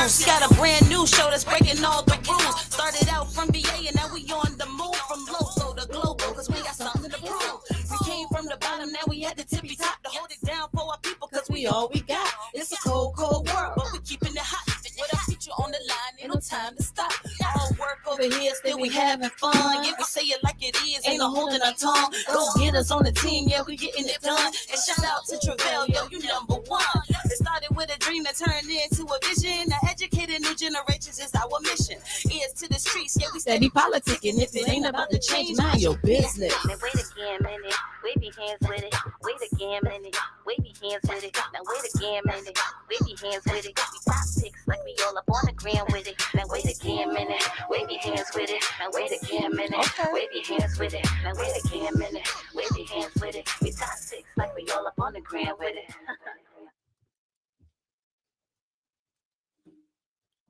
news. We got a brand new show that's breaking all the rules. Started out from VA and now we on the move from local to global, cause we got something to prove. We came from the bottom, now we at the tippy top to hold it down for our people, cause we all we got. It's a cold, cold world, but we keeping it hot. With our future on the line, ain't no time to stop. All work over here, still we having fun. Yeah, we say it like it is, ain't no holding our tongue. Go get us on the team, yeah, we getting it done. And shout out to Travell, yo, you number one. It started with a dream that turned into a vision. Now educated new generations is our mission. Ears to the streets, yeah, we steady politicking. If it ain't about to change, mind your business. Now wait again, minute. Wave your hands with it. Wait again, minute. Wave your hands with it. Now wait again, minute. Wave your hands with it. We top six like we all up on the gram with it. Now wait again, minute. Wave your hands with it. Now wait again, minute. Wave your hands with it. Now wait again, minute. Wave your hands with it. We top six like we all up on the gram with it.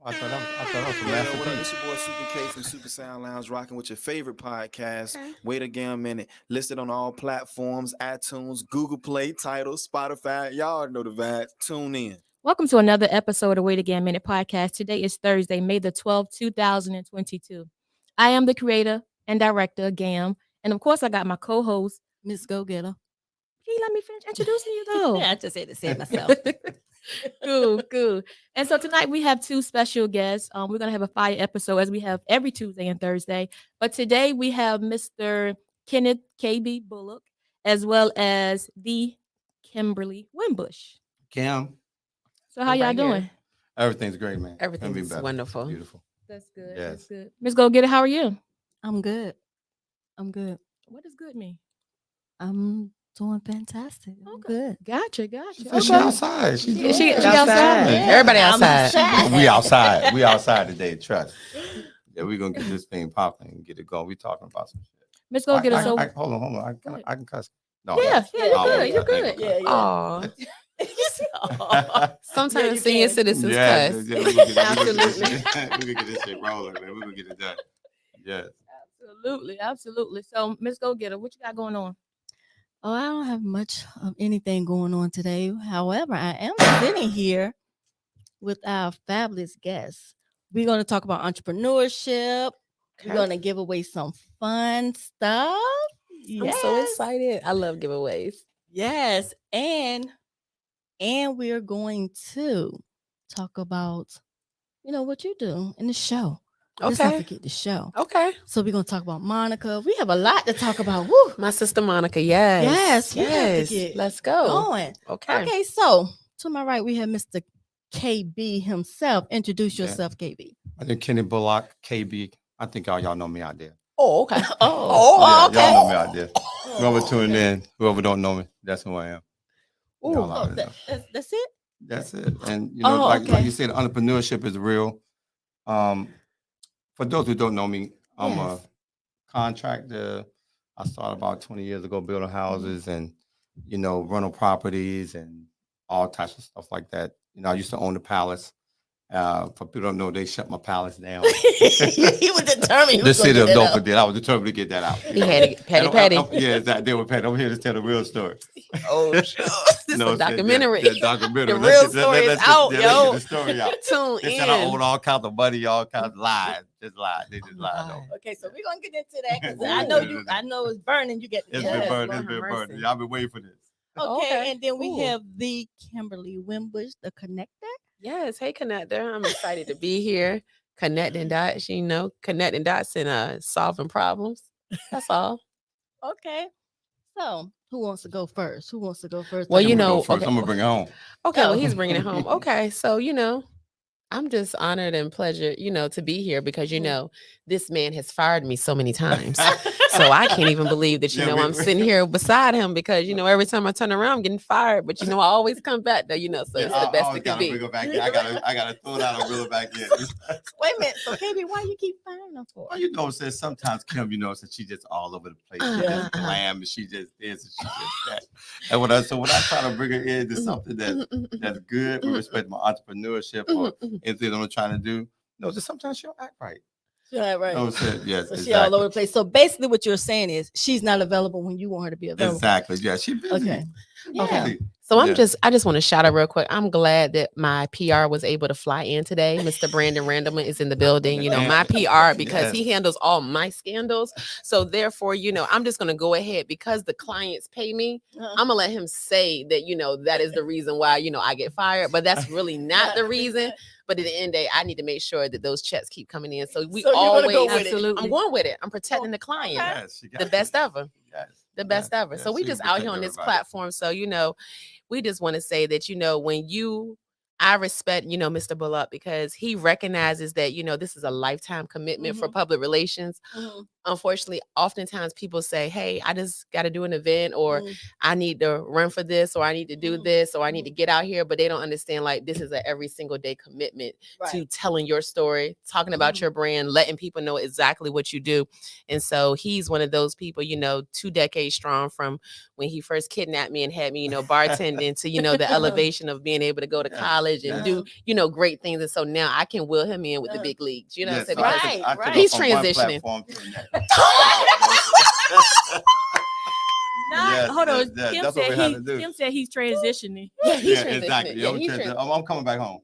I thought that was a masterpiece. What up? It's your boy Super K from Super Sound Lounge, rocking with your favorite podcast. Wait again, minute. Listed on all platforms: iTunes, Google Play, Tidal, Spotify. Y'all already know the vibe. Tune in. Welcome to another episode of Wait Again Minute podcast. Today is Thursday, May the 12th, 2022. I am the creator and director of GAM. And of course, I got my co-host, Miss Go Getter. Can you let me finish introducing you though? Yeah, I just had to say it myself. Cool. And so tonight we have two special guests. We're going to have a fire episode as we have every Tuesday and Thursday. But today we have Mr. Kenneth KB Bullock as well as the Kimberly Wimbish. Cam, So how y'all doing? everything's great, man. Everything's Better. wonderful. Beautiful. That's good. Yes. That's good. Miss Go Get It, how are you? I'm good. What does good mean? I'm doing fantastic. I'm good. Gotcha. She outside. She outside. outside. Yeah. Everybody outside. We outside. We outside today. Trust. Yeah, we're gonna get this thing popping and get it going. We talking about some shit. Miss Go Get It. So hold on. I can cuss. No, yeah, no. you're good. Yeah. Oh, Aw. sometimes you senior can. citizens Yeah, cuss. we're gonna get Absolutely. we're gonna get this shit rolling, man. We're gonna get it done. Yes. Absolutely. So Miss Go Get It, what you got going on? Oh, I don't have much of anything going on today. However, I am sitting here with our fabulous guests. We're going to talk about entrepreneurship. We're going to give away some fun stuff. I'm so excited. I love giveaways. Yes, and we're going to talk about, what you do in the show. Let's not Okay. forget the show. Okay. So we're gonna talk about Monica. We have a lot to talk about. Woo! My sister Monica. Yes. We have to get Let's go. going. Okay. Okay, so to my right we have Mr. KB himself. Introduce yourself, KB. I think Kenneth Bullock, KB. I think y'all know me out there. Oh, okay. Oh, Yeah, y'all know me out there. Whoever tuning in, whoever don't know me, that's who I am. Y'all already know. That's it. That's it. And okay. like you said, entrepreneurship is real. For those who don't know me, I'm a contractor. I started about 20 years ago building houses and rental properties and all types of stuff like that. I used to own the palace. For people who don't know, they shut my palace down. He was determined. The city of Dover did. I was determined to get that out. He had it. Patty. Yeah, they were petty. I'm here to tell the real story. Oh, sure. This is a documentary. The documentary. The real story is out, Get yo. the story out. Tune They in. said I own all kinds of money, all kinds of lies. Just lies. They just lied. Though. Okay, so we're gonna get into that because I know it's burning. You get It's Yes, been burning. Lord It's been have burning. mercy. Y'all been waiting for this. okay, and then we Cool. have the Kimberly Wimbish, the connector. Yes. Hey, connector. I'm excited to be here. Connecting dots, connecting dots and solving problems. That's all. Okay, so who wants to go first? Well, I'm gonna go first. okay. I'm gonna bring it home. Okay, well, Go. he's bringing it home. Okay, so I'm just honored and pleasured, to be here because this man has fired me so many times, so I can't even believe that Yeah, I'm sitting here beside him because every time I turn around, I'm getting fired, but I always come back though, so it's the best it can be. Bring it back in. I gotta throw it out and reel it back in. Wait a minute. So, KB, why you keep firing them for? Well, says sometimes Kim, says she just all over the place. She just glam and she just this and she just that. And when I try to bring her into something that's good with respect to my entrepreneurship or anything I'm trying to do, just sometimes she don't act right. Yeah, right. Yes, So exactly. she all over the place. So basically, what you're saying is she's not available when you want her to be available. Exactly. Yeah, she busy. Okay. Yeah. Okay. So Yeah. I just want to shout out real quick. I'm glad that my PR was able to fly in today. Mr. Brandon Randleman is in the building, you know, my PR, because he handles all my scandals. So therefore, you know, I'm just going to go ahead because the clients pay me. I'm gonna let him say that, you know, that is the reason why, you know, I get fired, but that's really not the reason. But at the end of the day, I need to make sure that those checks keep coming in. So we always, Absolutely. I'm going with it. I'm protecting the client. Yes, she got The best it. ever. Yes. The best Yes, ever. yes, So we she just can out protect here on this everybody. platform. So, you know, we just want to say that, you know, I respect, you know, Mr. Bullock, because he recognizes that, you know, this is a lifetime commitment for public relations. Unfortunately, oftentimes people say, hey, I just got to do an event, or I need to run for this, or I need to do this, or I need to get out here. But they don't understand, like, this is an every single day commitment to telling your story, talking about your brand, letting people know exactly what you do. And so he's one of those people, you know, 2 decades strong, from when he first kidnapped me and had me, you know, bartending to, you know, the elevation of being able to go to college and do, you know, great things. And so now I can wheel him in with the big leagues, you know what I'm saying? Yes, Because I took her he's from one transitioning. platform to the next. Not, hold on. Yeah, Kim that's what we said had to do. Kim said he's transitioning. Yeah, he's Yeah, transitioning. exactly. Yeah, Yeah, he's transitioning. I'm coming back home.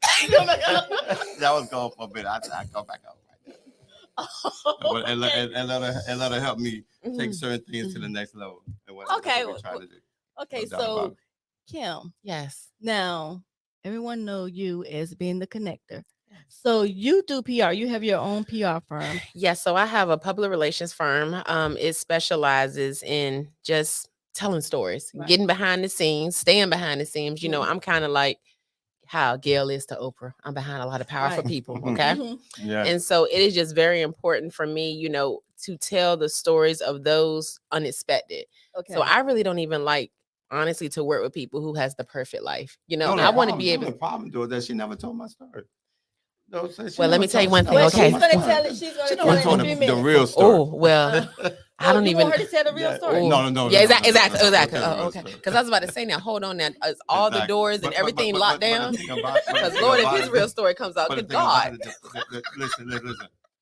That was going for a bit. I go back home right now. And let her help me take certain things to the next level. And what, Okay, that's what we're trying to do. Okay, No doubt about so Kim, Yes. now everyone know you as being the connector. So you do PR. You have your own PR firm. Yes. So I have a public relations firm. It specializes in just telling stories, getting behind the scenes, staying behind the scenes. You know, I'm kind of like how Gail is to Oprah. I'm behind a lot of powerful people. Okay. Yeah. And so it is just very important for me, you know, to tell the stories of those unexpected. Okay. So I really don't even like, honestly, to work with people who has the perfect life. You know, No, I want to be the able. problem though is that she never told my story. No, Well, let me tell you one thing. Well, Okay. she's gonna tell it. She's gonna tell it in a few the minutes. real story. Oh, well, I don't you even. want her to tell the real story. Oh, No. Yeah, no, exactly. no, Exactly. no, no, Oh, no, okay. no. Because I was about to say, now hold on, now is all the Exactly. doors and everything locked down? the thing about- but the Because thing Lord, if about his it- real story comes out, but the good thing about God. it, listen.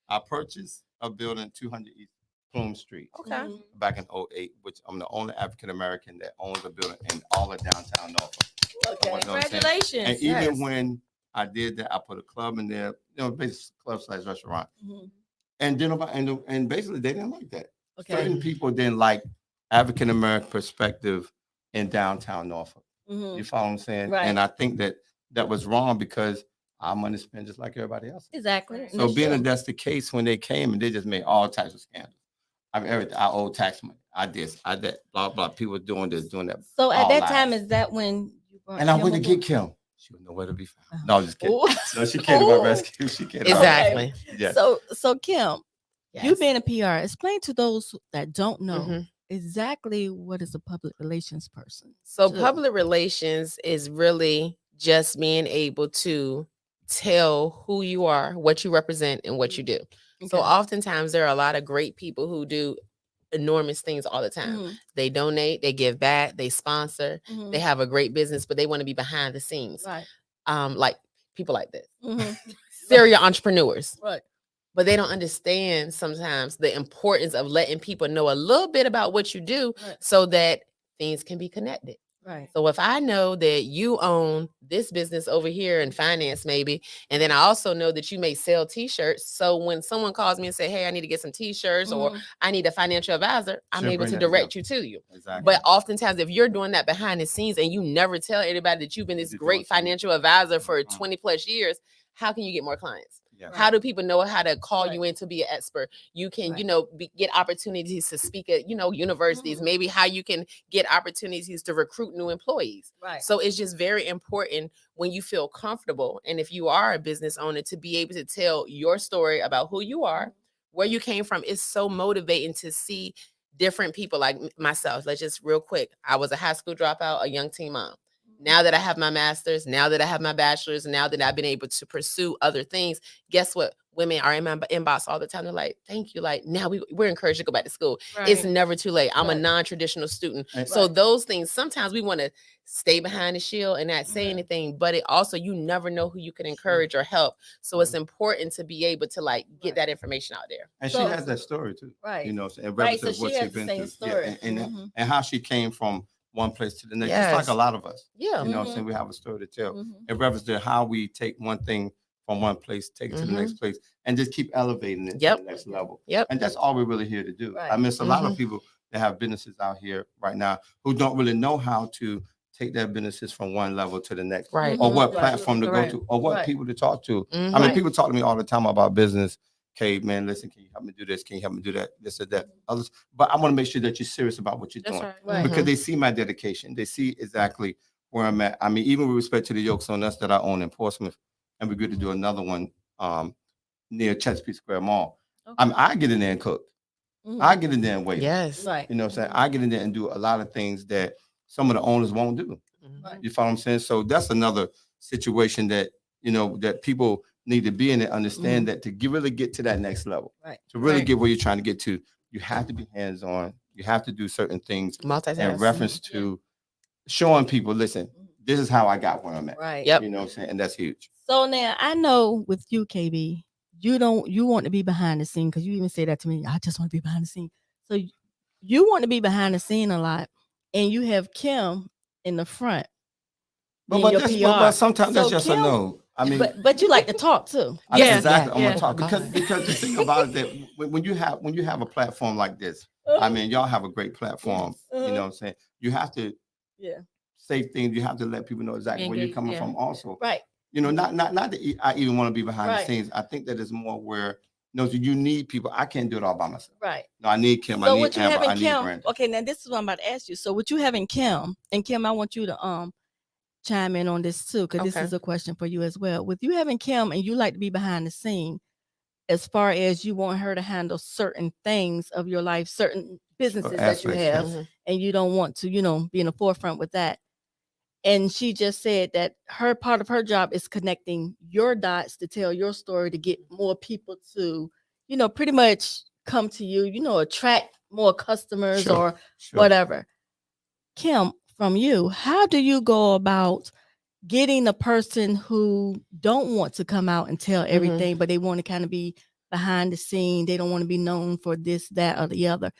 I purchased a building 200 East Plume Street Okay. back in 2008, which I'm the only African American that owns a building in all of downtown Norfolk. Okay. You know what I'm saying? Congratulations. And even when I did that, I put a club in there, you know, basically club/restaurant. And then and basically they didn't like that. Okay. Certain people didn't like African American perspective in downtown Norfolk. Mhm. You follow what I'm saying? Right. And I think that was wrong because our money spent just like everybody else. Exactly. So being that that's the case, when they came and they just made all types of scandals. I mean, everything. I owe tax money. I that, blah, blah. People doing this, doing that. So at all that lies. time, is that when you brought And I Kim went to aboard? get Kim. She was nowhere to be found. No, I'm just kidding. Ooh. No, she came to my rescue. She came to my Exactly. rescue. Yes. So Kim, you Yes. being a PR, explain to those that don't know Mhm. exactly what is a public relations person. So Sure. public relations is really just being able to tell who you are, what you represent, and what you do. So Okay. oftentimes there are a lot of great people who do enormous things all the time. Mhm. They donate, they give back, they sponsor, Mhm. they have a great business, but they want to be behind the scenes. Right. Like people like this. Mhm. Serial entrepreneurs. Right. But they don't understand sometimes the importance of letting people know a little bit about what you do Right. so that things can be connected. Right. So if I know that you own this business over here in finance, maybe, and then I also know that you may sell t-shirts. So when someone calls me and say, hey, I need to get some t-shirts or Mhm. I need a financial advisor, I'm She'll able bring to that direct together. you to you. Exactly. But oftentimes if you're doing that behind the scenes and you never tell anybody that you've been this You're doing great something. financial advisor for Mhm. 20 plus years, how can you get more clients? Yeah. How do people know how to call Right. you in to be an expert? You can, Right. you know, get opportunities to speak at, you know, universities, Mhm. maybe how you can get opportunities to recruit new employees. Right. So it's just very important when you feel comfortable. And if you are a business owner to be able to tell your story about who you are, where you came from. It's so motivating to see different people like myself. Let's just real quick. I was a high school dropout, a young teen mom. Now that I have my master's, now that I have my bachelor's, now that I've been able to pursue other things, guess what? Women are in my inbox all the time. They're like, thank you. Like, now we're encouraged to go back to school. It's Right. never too late. I'm a Right. non-traditional student. And- So those things, sometimes we want to stay behind the shield and not say Mhm. anything, but it also, you never know who you can encourage or help. So it's important to be able to like get Right. that information out there. And So- she has that story too. Right. You know, and Right, so relative to she what has she's the been same through. story. And Mhm. how she came from one place to the next, Yes. just like a lot of us. Yeah. You know what I'm saying? We have a story to tell Mhm. in reference to how we take one thing from one place, take it to the next place, and just keep elevating it Yep. to the next level. Yep. And that's all we're really here to do. Right. I mean, it's a lot of people that have businesses out here right now who don't really know how to take their businesses from one level to the next, Right. or what Right. platform to Right. go to, or what Right. people to talk to. Mhm. I mean, Right. people talk to me all the time about business. Okay, man, listen, can you help me do this? Can you help me do that? This or that. Others, but I want to make sure that you're serious about what you're That's doing right. Right. because they see my dedication. They see exactly where I'm at. I mean, even with respect to the yokes on us that I own in Portsmouth, and we're good to do another one near Chesapeake Square Mall. Okay. I get in there and cook. Mhm. I get in there and wait. Yes. Right. You know what I'm saying? I get in there and do a lot of things that some of the owners won't do. Right. You follow what I'm saying? So that's another situation that, you know, that people need to be in and understand that to really get to that next level, Right. to really Right. get where you're trying to get to, you have to be hands-on. You have to do certain things in Multitask. reference to showing people, listen, this is how I got where I'm at. Right. Yep. You know what I'm saying? And that's huge. So now I know with you, KB, you want to be behind the scene because you even say that to me. I just want to be behind the scene. So you want to be behind the scene a lot, and you have Kim in the front. But, being your that's, PR. but sometimes that's So just Kim- a no. I mean, but you like to talk too. that's Yeah, exactly what I'm yeah. gonna talk because the thing about it that when you have a platform like this, I mean, y'all have a great platform. You know what I'm saying? You have to Yeah. say things. You have to let people know exactly where you're Engage, coming yeah. from. Also, Right. you know, not that I even want to be behind Right. the scenes. I think that it's more where you need people. I can't do it all by myself. Right. No, I need Kim. So I need what you Amber. having I need Kim? Brandon. Okay, now this is what I'm about to ask you. So what you having Kim, and Kim, I want you to chime in on this too, because this Okay. is a question for you as well. With you having Kim and you like to be behind the scene, as far as you want her to handle certain things of your life, certain businesses that you aspects, have, Mhm. and you don't want to, be in the forefront with that. And she just said that her part of her job is connecting your dots to tell your story to get more people to, pretty much come to you, attract more customers Sure, or sure. whatever. Kim, from you, how do you go about getting the person who don't want to come out and tell everything, but they want to kind of be behind the scene? They don't want to be known for this, that, or the other.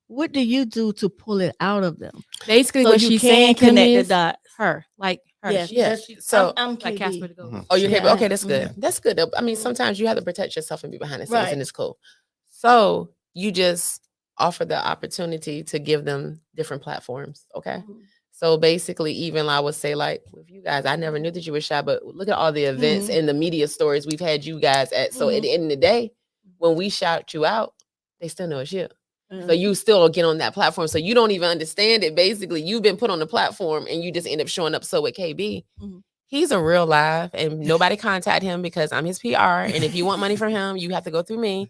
What do you do to pull it out of them? Basically, So what you she's can saying, Kim, connect the is dots. her, like her. Yes, Yeah. that's- So- I'm like Casper KB. the Ghost. Mhm. Oh, you're Yeah, capable. Okay, I- that's good. mhm. That's good. I mean, Mhm. sometimes you have to protect yourself and be behind the scenes, Right. and it's cool. So you just offer the opportunity to give them different platforms. Okay. Mhm. So basically, even I would say, like with you guys, I never knew that you were shy, but look at all the events Mhm. and the media stories we've had you guys at. So at the end of the day, when we shout you out, they still know it's you. So you still get on that platform. So you don't even understand it. Basically, you've been put on the platform and you just end up showing up. So with KB, Mhm. he's a real live and nobody contact him because I'm his PR. And if you want money from him, you have to go through me.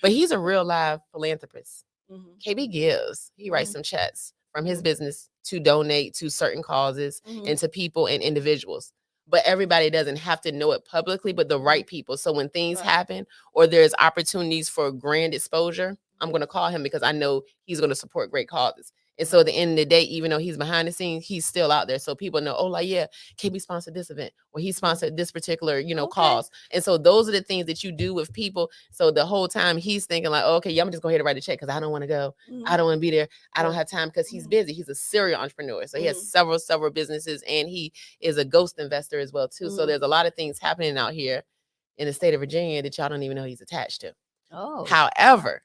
But he's a real live philanthropist. Mhm. KB gives. He writes Mhm. some checks from his business to donate to certain causes Mhm. and to people and individuals. But everybody doesn't have to know it publicly, but the right people. So when things Right. happen or there's opportunities for grand exposure, I'm going to call him because I know he's going to support great causes. And so at the end of the day, even though he's behind the scenes, he's still out there. So people know, oh, like, yeah, KB sponsored this event or he sponsored this particular, Okay. cause. And so those are the things that you do with people. So the whole time he's thinking like, okay, yeah, I'm just going to write a check because I don't want to go. Mhm. I don't want to be there. I don't Yeah. have time because he's Mhm. busy. He's a serial entrepreneur. So he has Mhm. several businesses and he is a ghost investor as well too. So Mhm. there's a lot of things happening out here in the state of Virginia that y'all don't even know he's attached to. Oh. However,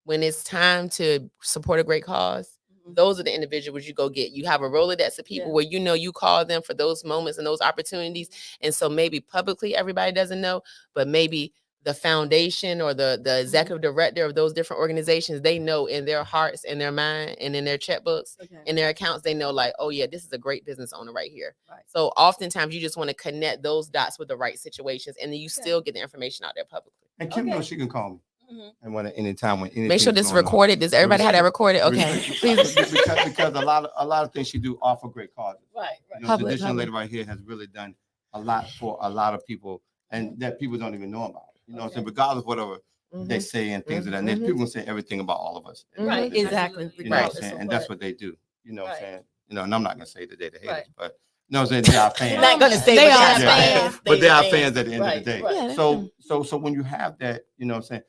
when it's time to support a great cause, Mhm. those are the individuals you go get. You have a Rolodex of people Yeah. where you call them for those moments and those opportunities. And so maybe publicly everybody doesn't know, but maybe the foundation or the executive director of those different organizations, they know in their hearts and their mind and in their checkbooks, Okay. in their accounts, they know like, oh yeah, this is a great business owner right here. Right. So oftentimes you just want to connect those dots with the right situations and then you Okay. still get the information out there publicly. And Kim Okay. knows she can call me. Mhm. And when any time when anything Make sure this is recorded. Does everybody have that recorded? Okay. Please, because a lot of things she do offer great causes. Right. You know, Public, this young lady right here has really done a lot for a lot of people, and that people don't even know about. You know what I'm saying? Regardless of whatever they say and things of that nature, people can say everything about all of us. at the end of Right. the day. Exactly. You know what I'm Regardless saying? of And that's what. what they do. You know what I'm Right. saying? And I'm not gonna say that they're the haters, Right. but you know what I'm saying? They are fans. You're not gonna say They what are y'all fans. fans. But they are fans. fans at the end of Right, the day. right. Yeah. So when you have that, you know what I'm saying?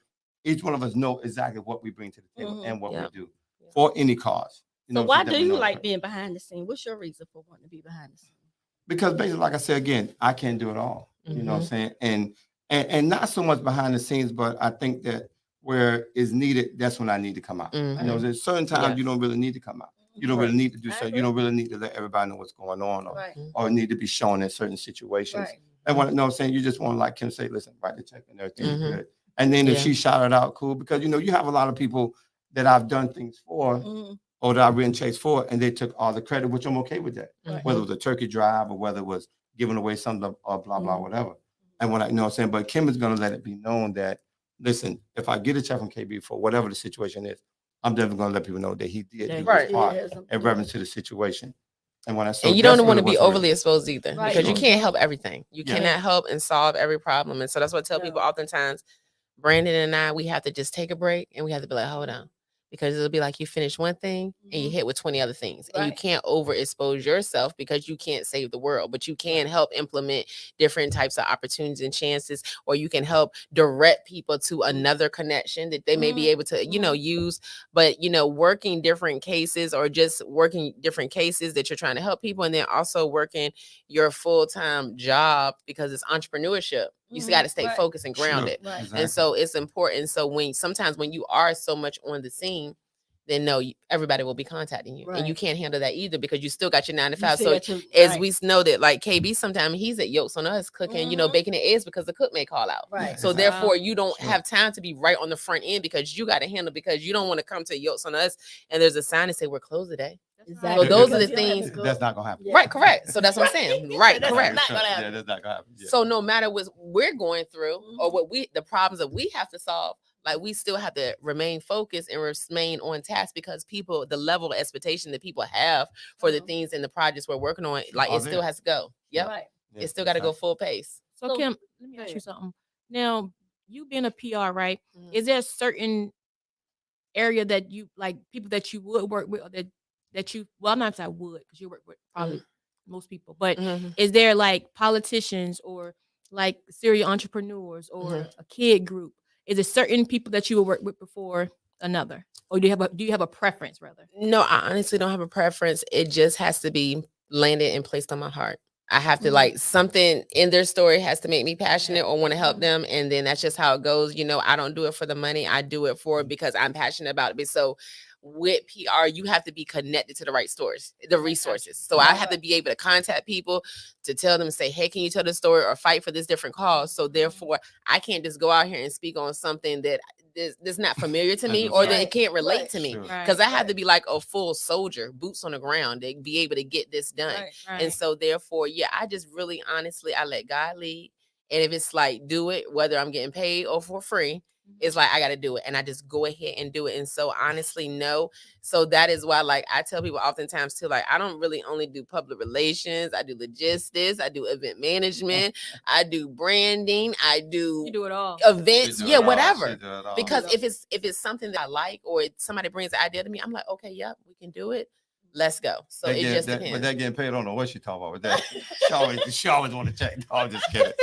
Each one of us know exactly what we bring to the table Mhm. and what Yep. we do for any cause. You So know, why that do we you know. like being behind the scene? What's your reason for wanting to be behind the scene? Because basically, like I said again, I can't do it all. You know what I'm saying? And not so much behind the scenes, but I think that where is needed, that's when I need to come out. You know, there's certain times you don't really need to come out. You don't really need to do so. You don't really need to let everybody know what's going on or need to be shown in certain situations. And what you know what I'm saying, you just want to like Kim say, listen, write the check and everything's good. And then if she shouted out, cool, because you know, you have a lot of people that I've done things for or that I've written checks for, and they took all the credit, which I'm okay with that. Whether it was a turkey drive or whether it was giving away something or blah, blah, whatever. And what I you know what I'm saying, but Kim is gonna let it be known that, listen, if I get a check from KB for whatever the situation is, I'm definitely gonna let people know that he did do his part in reference to the situation. And when I And you don't want to be overly exposed either, because you can't help everything. You Yeah. cannot help and solve every problem. And so that's what I tell people oftentimes, Brandon and I, we have to just take a break and we have to be like, hold on. Because it'll be like you finish one thing and you hit with 20 other things. And you can't overexpose yourself because you can't save the world, but you can help implement different types of opportunities and chances, or you can help direct people to another connection that they may be able to, you know, use. But, you know, working different cases or just working different cases that you're trying to help people, and then also working your full-time job because it's entrepreneurship. You got to stay focused and grounded. And so it's important. So sometimes when you are so much on the scene, then no, everybody will be contacting you, and you can't handle that either because you still got your 9 to 5. So as we know that, like KB, sometimes he's at Yolks on Us cooking, you know, baking the eggs because the cook may call out. So therefore, you don't have time to be right on the front end because you got to handle, because you don't want to come to Yolks on Us and there's a sign that say we're closed today. So those are the things. That's not gonna happen. Right, correct. So that's what I'm saying. Right, correct. That's not gonna happen. Yeah. So no matter what we're going through or what the problems that we have to solve, like we still have to remain focused and remain on task, because people, the level of expectation that people have for the things and the projects we're working on, like it still has to go. Yep. Yeah, It still got to go full pace. So Kim, let me ask you something. Now, you being a PR, right? Is there a certain area that you like, people that you would work with, or that you, well, I'm not saying I would, because you work with probably most people, but is there like politicians or like serial entrepreneurs or a kid group? Is there certain people that you will work with before another, or do you have a preference rather? No, I honestly don't have a preference. It just has to be landed and placed on my heart. I have to like something in their story has to make me passionate or want to help them. And then that's just how it goes. You know, I don't do it for the money. I do it for because I'm passionate about it. So with PR, you have to be connected to the right stores, the resources. So I have to be able to contact people to tell them, say, hey, can you tell the story or fight for this different cause? So therefore, I can't just go out here and speak on something that that's not familiar to me or that it can't relate to me. Because I have to be like a full soldier, boots on the ground, to be able to get this done. And so therefore, yeah, I just really honestly, I let God lead. And if it's like, do it, whether I'm getting paid or for free, it's like, I got to do it. And I just go ahead and do it. And so honestly, no. So that is why, like, I tell people oftentimes too, like, I don't really only do public relations. I do logistics. I do event management. I do branding. You do it all. Events. Yeah, whatever. All. Because if it's something that I like, or somebody brings an idea to me, I'm like, okay, yep, we can do it. Let's go. So it just depends. But they're getting paid. I don't know what she's talking about. But she always want to check. No, I'm just kidding.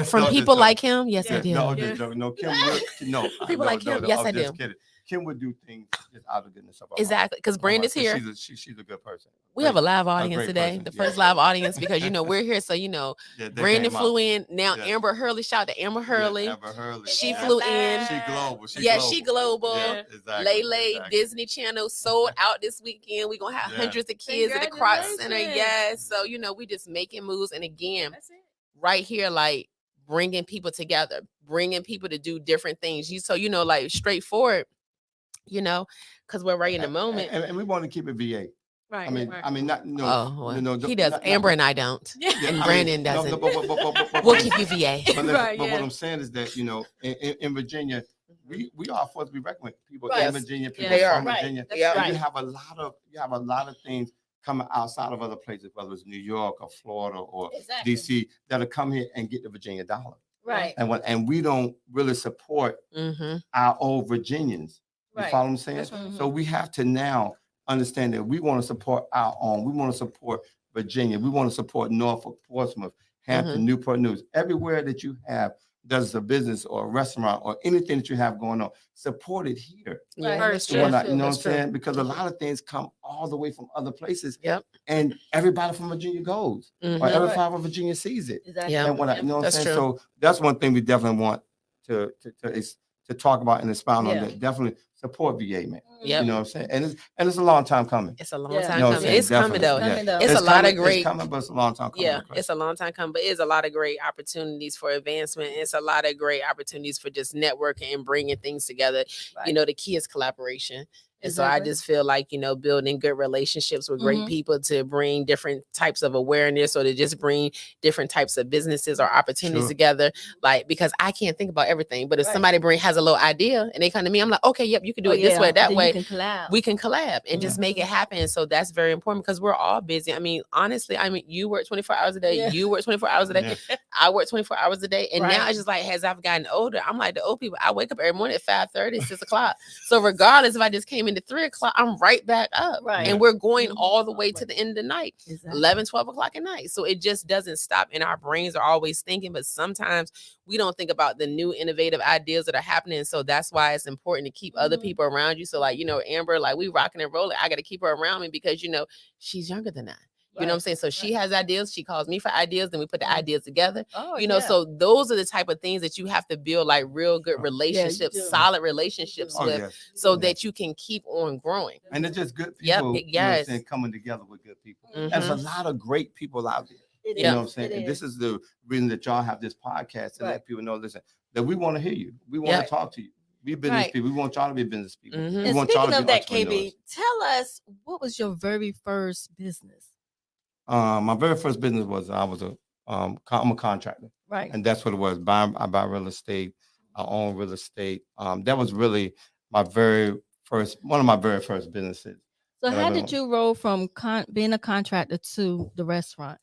From people like him, yes, I do. No, Kim would, no. People like him, yes, I do. Kidding. Kim would do things just out of goodness of her exactly, because Brandon's here. She's a good person. We have a live audience today, the first live audience, because, you know, we're here. So, you know, Brandon flew in. Now, Amber Hurley, shout out to Amber Hurley. Amber Hurley. She flew in. She global. She global. Yeah, exactly. Lele, Disney Channel sold out this weekend. We're going to have hundreds of kids at the Croc Center. Yes. So, you know, we just making moves. And again, right here, like bringing people together, bringing people to do different things. So, you know, like straightforward, you know, because we're right in the moment. And we want to keep it VA. Right. I mean, not no. He does. Amber and I don't. Yeah. And Brandon doesn't. But We'll keep you VA. But what I'm saying is that, you know, in Virginia, we are forced to be reckoned with people in Virginia, people from Virginia. And you have a lot of things coming outside of other places, whether it's New York or Florida or DC, that'll come here and get the Virginia dollar. Right. And we don't really support our old Virginians. You follow what I'm saying? So we have to now understand that we want to support our own. We want to support Virginia. We want to support Norfolk, Portsmouth, Hampton, Newport News. Everywhere that you have does a business or a restaurant or anything that you have going on, support it here. Yeah, Right. that's And true. whatnot, you know what I'm That's true. saying? Because a lot of things come all the way from other places, Yep. and everybody from Virginia goes, or Mhm. everybody Right. from Virginia sees it. Exactly. Yeah. And what you know what I'm That's saying? true. So that's one thing we definitely want to talk about and expound on Yeah. that. Definitely support VA, man. Yep. You know what I'm saying? And it's a long time coming. It's a long Yeah. time You know what I'm coming. saying? It's coming Definitely, though. It's coming, though. It's a lot of coming, great. It's coming, but it's a long time coming. Yeah, like Chris. it's a long time coming, but it's a lot of great opportunities for advancement. It's a lot of great opportunities for just networking and bringing things together. Right. You know, the key is collaboration. And so I Exactly. just feel like, you know, building good relationships with great Mhm. people to bring different types of awareness or to just bring different types of businesses or opportunities Sure. together. Like, because I can't think about everything, but if Right. somebody has a little idea and they come to me, I'm like, okay, yep, you can do it this way, that Then way. You can collab. We can collab and just make it happen. So that's very important because we're all busy. I mean, honestly, you work 24 hours a day. Yeah. You work 24 hours a day. Yeah. I work 24 hours a day. And now Right. it's just like, as I've gotten older, I'm like the old people. I wake up every morning at 5:30, 6 o'clock. So regardless if I just came into 3 o'clock, I'm right back up. Right. And we're going Mhm. all the way to the end of the night, Exactly. 11, 12 o'clock at night. So it just doesn't stop. And our brains are always thinking, but sometimes we don't think about the new innovative ideas that are happening. So that's why it's important to keep other Mhm. people around you. So like, you know, Amber, like we rocking and rolling. I got to keep her around me because, you know, she's younger than I. You know what I'm saying? So she has ideas. She calls me for ideas. Then we put the ideas together. Oh, You know, yeah. so those are the type of things that you have to build like real good Yeah, relationships, do. solid relationships Oh, with, yes. so Yes. that you can keep on growing. And it's just good Yep, people, it- you know what I'm yes. saying, coming together with good people. Mhm. There's a lot of great people out there. It You know is. what I'm saying? It And this is. is the reason that y'all have this podcast to Right. let people know, listen, that we want to hear you. We want Yep. to talk to you. We business Right. people. We want y'all to be business people. Mhm. We And want y'all speaking to of be that, entrepreneurs. KB, tell us, what was your very first business? My very first business was I'm a contractor, Right. and that's what it was. I buy real estate. I own real estate. That was really one of my very first businesses. So that I how went did on. you roll from being a contractor to the restaurant?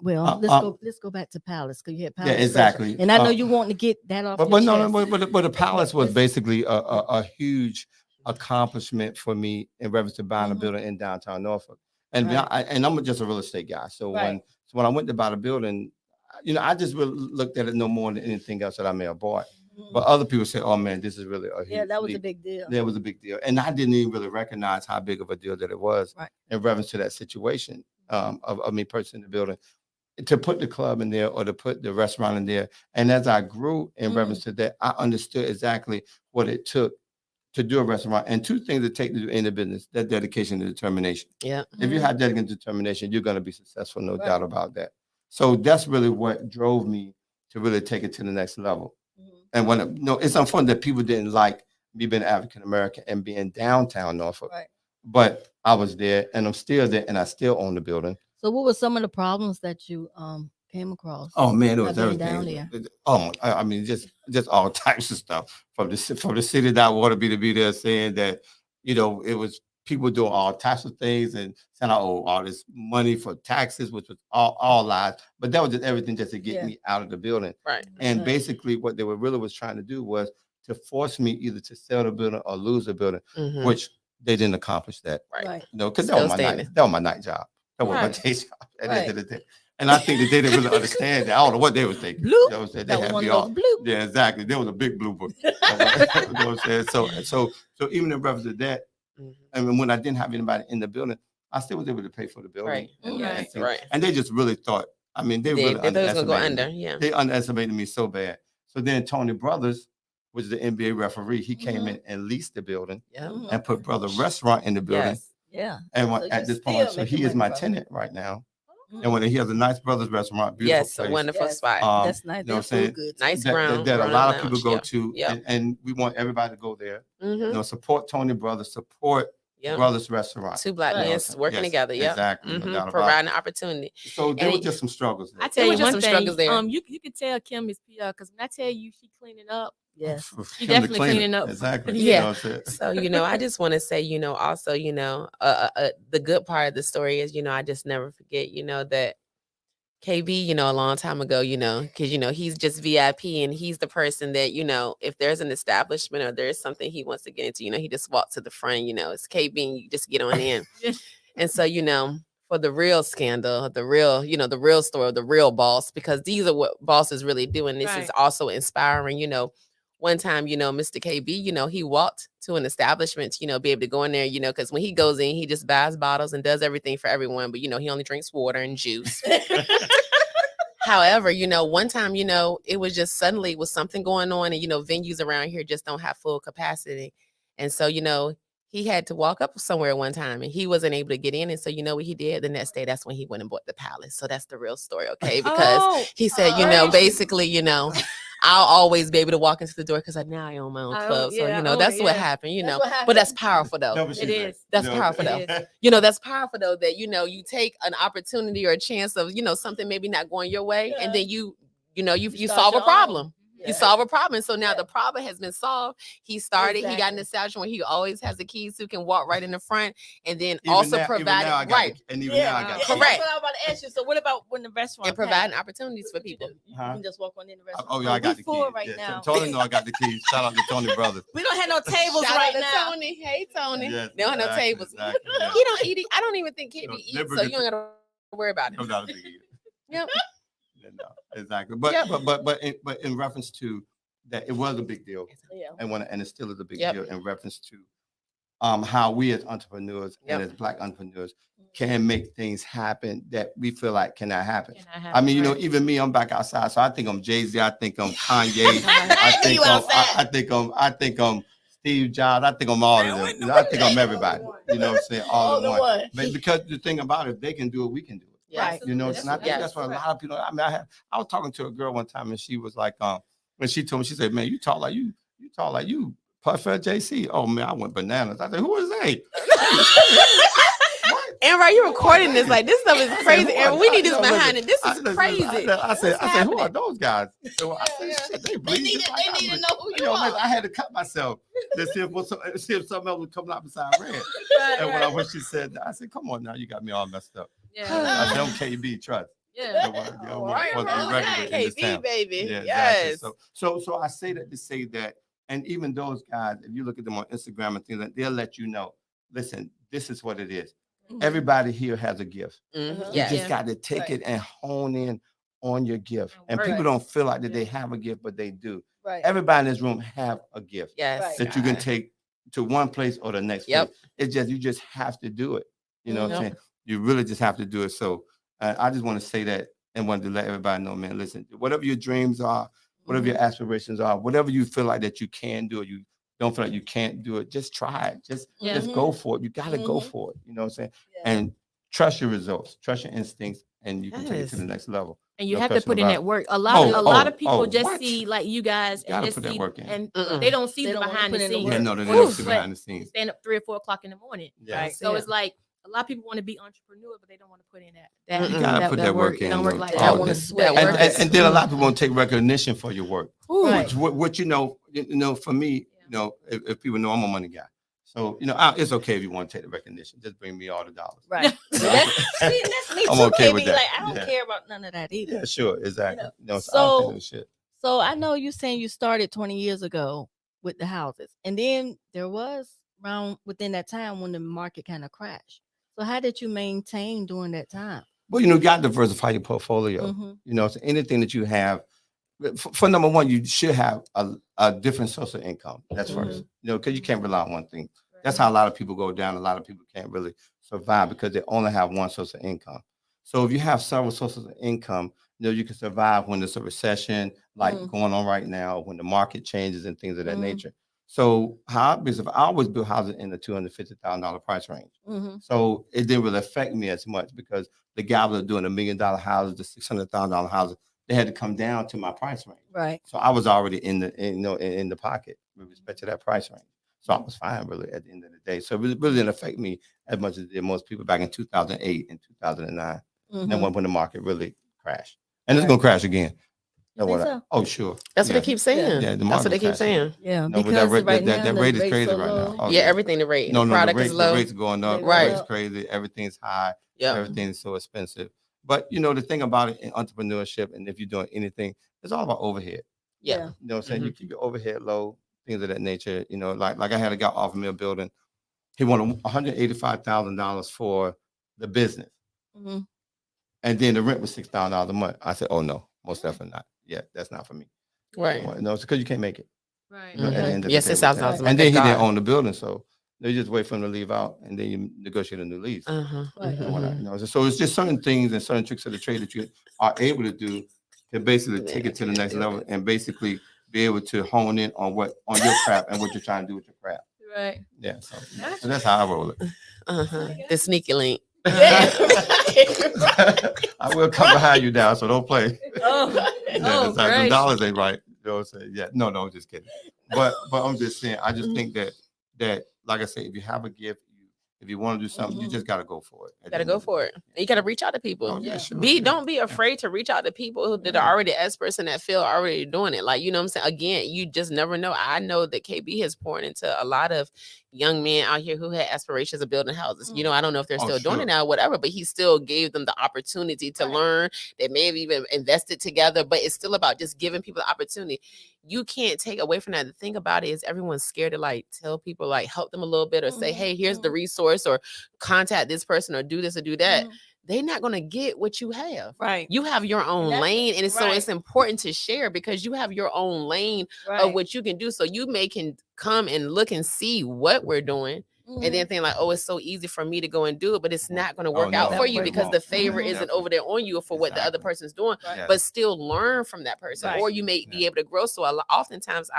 Well, let's go back to Palace because you had Palace. Yeah, exactly. Restaurant. And I know you want to get that off. But your no, chest. but the palace was let's- basically a huge accomplishment for me in reference to buying a Mhm. building in downtown Norfolk. And Right. I'm just a real estate guy. So Right. when I went to buy the building, you know, I just really looked at it no more than anything else that I may have bought. Mhm. But other people say, "Oh man, this is really a huge Yeah, that was a leap." big deal. That was a big deal, and I didn't even really recognize how big of a deal that it was Right. in reference to that situation of me purchasing the building. To put the club in there or to put the restaurant in there. And as I grew in reference to that, I understood exactly what it took to do a restaurant. And two things that take to do in the business: that dedication and determination. Yeah. If you Mhm. have dedication and determination, you're going to be successful, no Right. doubt about that. So that's really what drove me to really take it to the next level. Mhm. And it's unfortunate that people didn't like me being African American and being downtown Norfolk. Right. But I was there, and I'm still there, and I still own the building. So what were some of the problems that you came across? Oh man, it by was being down everything. there? I mean, just all types of stuff from the city that wanted me to be there, saying that it was people doing all types of things and saying I owe all this money for taxes, which was all lies. But that was just everything just to get Yeah. me out of the building. Right. And Right. basically, what they were really was trying to do was to force me either to sell the building or lose the building, Mhm. which they didn't accomplish that. Right. Right. Because that Still was my standing. night. That was my night job. That was Right. my day job at the end of Right. the day. And I think that they didn't really understand that. I don't know what they were thinking. Bloop. You know what I'm saying? They That was had one me of those all. bloop. Yeah, exactly. There was a big blooper. You know what I'm saying? So even in reference to that, Mhm. and when I didn't have anybody in the building, I still was able to pay for the building. Right. And, Right. and things. Right. And they just really thought. I mean, they They really thought it was gonna go underestimated under. me. Yeah. They underestimated me so bad. So then Tony Brothers, which is the NBA referee, he came Mhm. in and leased the building Yeah. Mhm. and put Brother Restaurant in the building. Yes. Yeah. And So at you this still point, so making he is money my from it. tenant right now. Mhm. And when he has a nice Brothers Restaurant, beautiful Yes. A place. wonderful Yes. spot. That's nice. You know Their what I'm saying? food good. Nice that ground. a ground lot of people lounge. go Yep. to, Yep. and we want everybody to go there. Mhm. Support Tony Brothers, support Yep. Brothers Restaurant. Two black Right. men Yes, working together. Yep. exactly, no Mhm. doubt about Providing opportunity. So there And were it- just some struggles there. I tell was you just one some thing. struggles there. You could tell Kim is PR because when I tell you she cleaning up, Yes. she Kim the definitely cleaner. cleaning up. Exactly. Yeah. You know what I'm saying? So, I just want to say, also, the good part of the story is, I just never forget, that KB, a long time ago, because, he's just VIP and he's the person that, if there's an establishment or there's something he wants to get into, he just walks to the front, it's KB and you just get on in. Yeah. And so, for the real scandal, the real, the real story, the real boss, because these are what bosses really do. And this is also inspiring, One time, Mr. KB, he walked to an establishment, be able to go in there, because when he goes in, he just buys bottles and does everything for everyone. But, he only drinks water and juice. However, one time, it was just suddenly was something going on and, venues around here just don't have full capacity. And so, he had to walk up somewhere one time and he wasn't able to get in. And so, what he did the next day? That's when he went and bought the palace. So that's the real story. Okay. Because he said, basically, I'll always be able to walk into the door because now I own my own club. So, that's what happened, but that's powerful though. No, It is. That's powerful though. That's powerful though that, you take an opportunity or a chance of, something maybe not going your way. And then you solve a problem. You solve a problem. So now the problem has been solved. He started, he got in the situation where he always has the keys who can walk right in the front and then provide right. And even now I got correct. That's what I was about to ask you. So what about when the restaurant And providing opportunities for people. You can just walk on in the restaurant. Oh, yeah, I got the keys. Right now. Tony know I got the keys. Shout out to Tony brothers. We don't have no tables Shout right out to now. Tony. Hey, Tony. Yes, they don't have no tables. Exactly, yeah. He don't eat. I don't even think KB eats, never so get you don't got to worry about it. No doubt a big deal. Yep. Yeah, no, exactly. But in reference to that, it was a big deal, and it still is a big deal in reference to how we as entrepreneurs and as Black entrepreneurs can make things happen that we feel like cannot happen. I mean, even me, I'm back outside, so I think I'm Jay-Z, I think I'm Kanye, I think I'm Steve Jobs, I think I'm all of them. I think I'm everybody. You know what I'm saying? All in one. But because the thing about it, if they can do it, we can do it. Yes. You know, and I think that's what a lot of people. I mean, I was talking to a girl one time, and she was like, when she told me, she said, "Man, you talk like you Puffy JC." Oh man, I went bananas. I said, "Who is they?" And right, you recording this like this stuff is crazy, and we need this behind it. This is crazy. I said, "Who are those guys?" So I said, "Shit, they bleed." They need to know who you are. I had to cut myself to see if something else was coming out beside red. And when she said that, I said, "Come on now, you got me all messed up." I said, "I'm KB, trust." KB, baby. Yeah, yes. Exactly. So I say that to say that, and even those guys, if you look at them on Instagram and things like, they'll let you know. Listen, this is what it is. Everybody here has a gift. You just got to take it and hone in on your gift. And people don't feel like that they have a gift, but they do. Everybody in this room have a gift that you can take to one place or the next place. It's just you just have to do it. You know what I'm saying? You really just have to do it. So I just want to say that and wanted to let everybody know, man, listen, whatever your dreams are, whatever your aspirations are, whatever you feel like that you can do, or you don't feel like you can't do it, just try it. Just go for it. You got to go for it. You know what I'm saying? And trust your results, trust your instincts, and you can take it to the next level. And you have to put in that work. A lot of people just see like you guys and just see work and they don't see the behind the scenes. Yeah, no, they don't see behind the scenes. Stand up 3 or 4 o'clock in the morning. Right. So it's like a lot of people want to be entrepreneurs, but they don't want to put in that. You gotta put that work in. They don't work like that. And then a lot of people want to take recognition for your work. What for me, if people know I'm a money guy. So, it's okay if you want to take the recognition. Just bring me all the dollars. Right. That's me I'm too, okay with that. Like, I don't care about none of that either. Yeah, sure. Exactly. So I know you're saying you started 20 years ago with the houses. And then there was around within that time when the market kind of crashed. So how did you maintain during that time? Well, you got to diversify your portfolio. So anything that you have, for number one, you should have a different source of income. That's first, because you can't rely on one thing. That's how a lot of people go down. A lot of people can't really survive because they only have one source of income. So if you have several sources of income, you can survive when there's a recession like going on right now, when the market changes and things of that nature. So I always built houses in the $250,000 price range. So it didn't really affect me as much because the guys that are doing $1 million houses, the $600,000 houses, they had to come down to my price range. Right. So I was already in the pocket with respect to that price range. So I was fine really at the end of the day. So it really didn't affect me as much as it did most people back in 2008 and 2009. And then when the market really crashed. And it's going to crash again. So? Oh, sure. That's what they keep saying. Yeah, that's what they keep saying. Yeah, because that rate is crazy right now. Oh, everything the rate. No, the product is low. The rate's going up. Right. The rate's crazy. Everything's high. Everything's so expensive. But the thing about it in entrepreneurship, and if you're doing anything, it's all about overhead. Yeah. You know what I'm saying? You keep your overhead low, things of that nature. Like I had a guy offer me a building. He wanted $185,000 for the business. And then the rent was $6,000 a month. I said, oh no, most definitely not. Yeah, that's not for me. Right. No, it's because you can't make it. Right. You know, at the end of the Yes, day $6,000 with that. a month. And then he God. didn't own the building, so they just wait for him to leave out, and then you negotiate a new lease. Uh-huh. And whatnot, you know, so it's just certain things and certain tricks of the trade that you are able to do to basically take it to the next level and basically be able to hone in on your craft and what you're trying to do with your craft. Right. Yeah, so that's how I roll it. The sneaky link. I will come behind you now, so don't play. Oh, Yeah, it's like, the gracious. dollars ain't right. You know what I'm saying? Yeah, no, just kidding. But I'm just saying, I just think that like I say, if you have a gift, if you want to do something, you just gotta go for it. You gotta go for it. You gotta reach out to people. Oh, yeah, sure, Don't be afraid to reach out to people that are already experts in that field, already doing it. Like, you know what I'm saying? Again, you just never know. I know that KB has poured into a lot of young men out here who had aspirations of building houses. You know, I don't know if they're still doing it now, whatever, but he still gave them the opportunity to learn. They may have even invested together, but it's still about just giving people the opportunity. You can't take away from that. The thing about it is everyone's scared to like tell people, like help them a little bit or say, hey, here's the resource or contact this person or do this or do that. They're not going to get what you have. Right. You have your own lane. And so right. it's important to share because you have your own lane of what you can do. So you can come and look and see what we're doing. And then think like, oh, it's so easy for me to go and do it, but it's not going to work out for you because the favor isn't over there on you for what the other person's doing, but still learn from that person, or you may be able to grow. So oftentimes,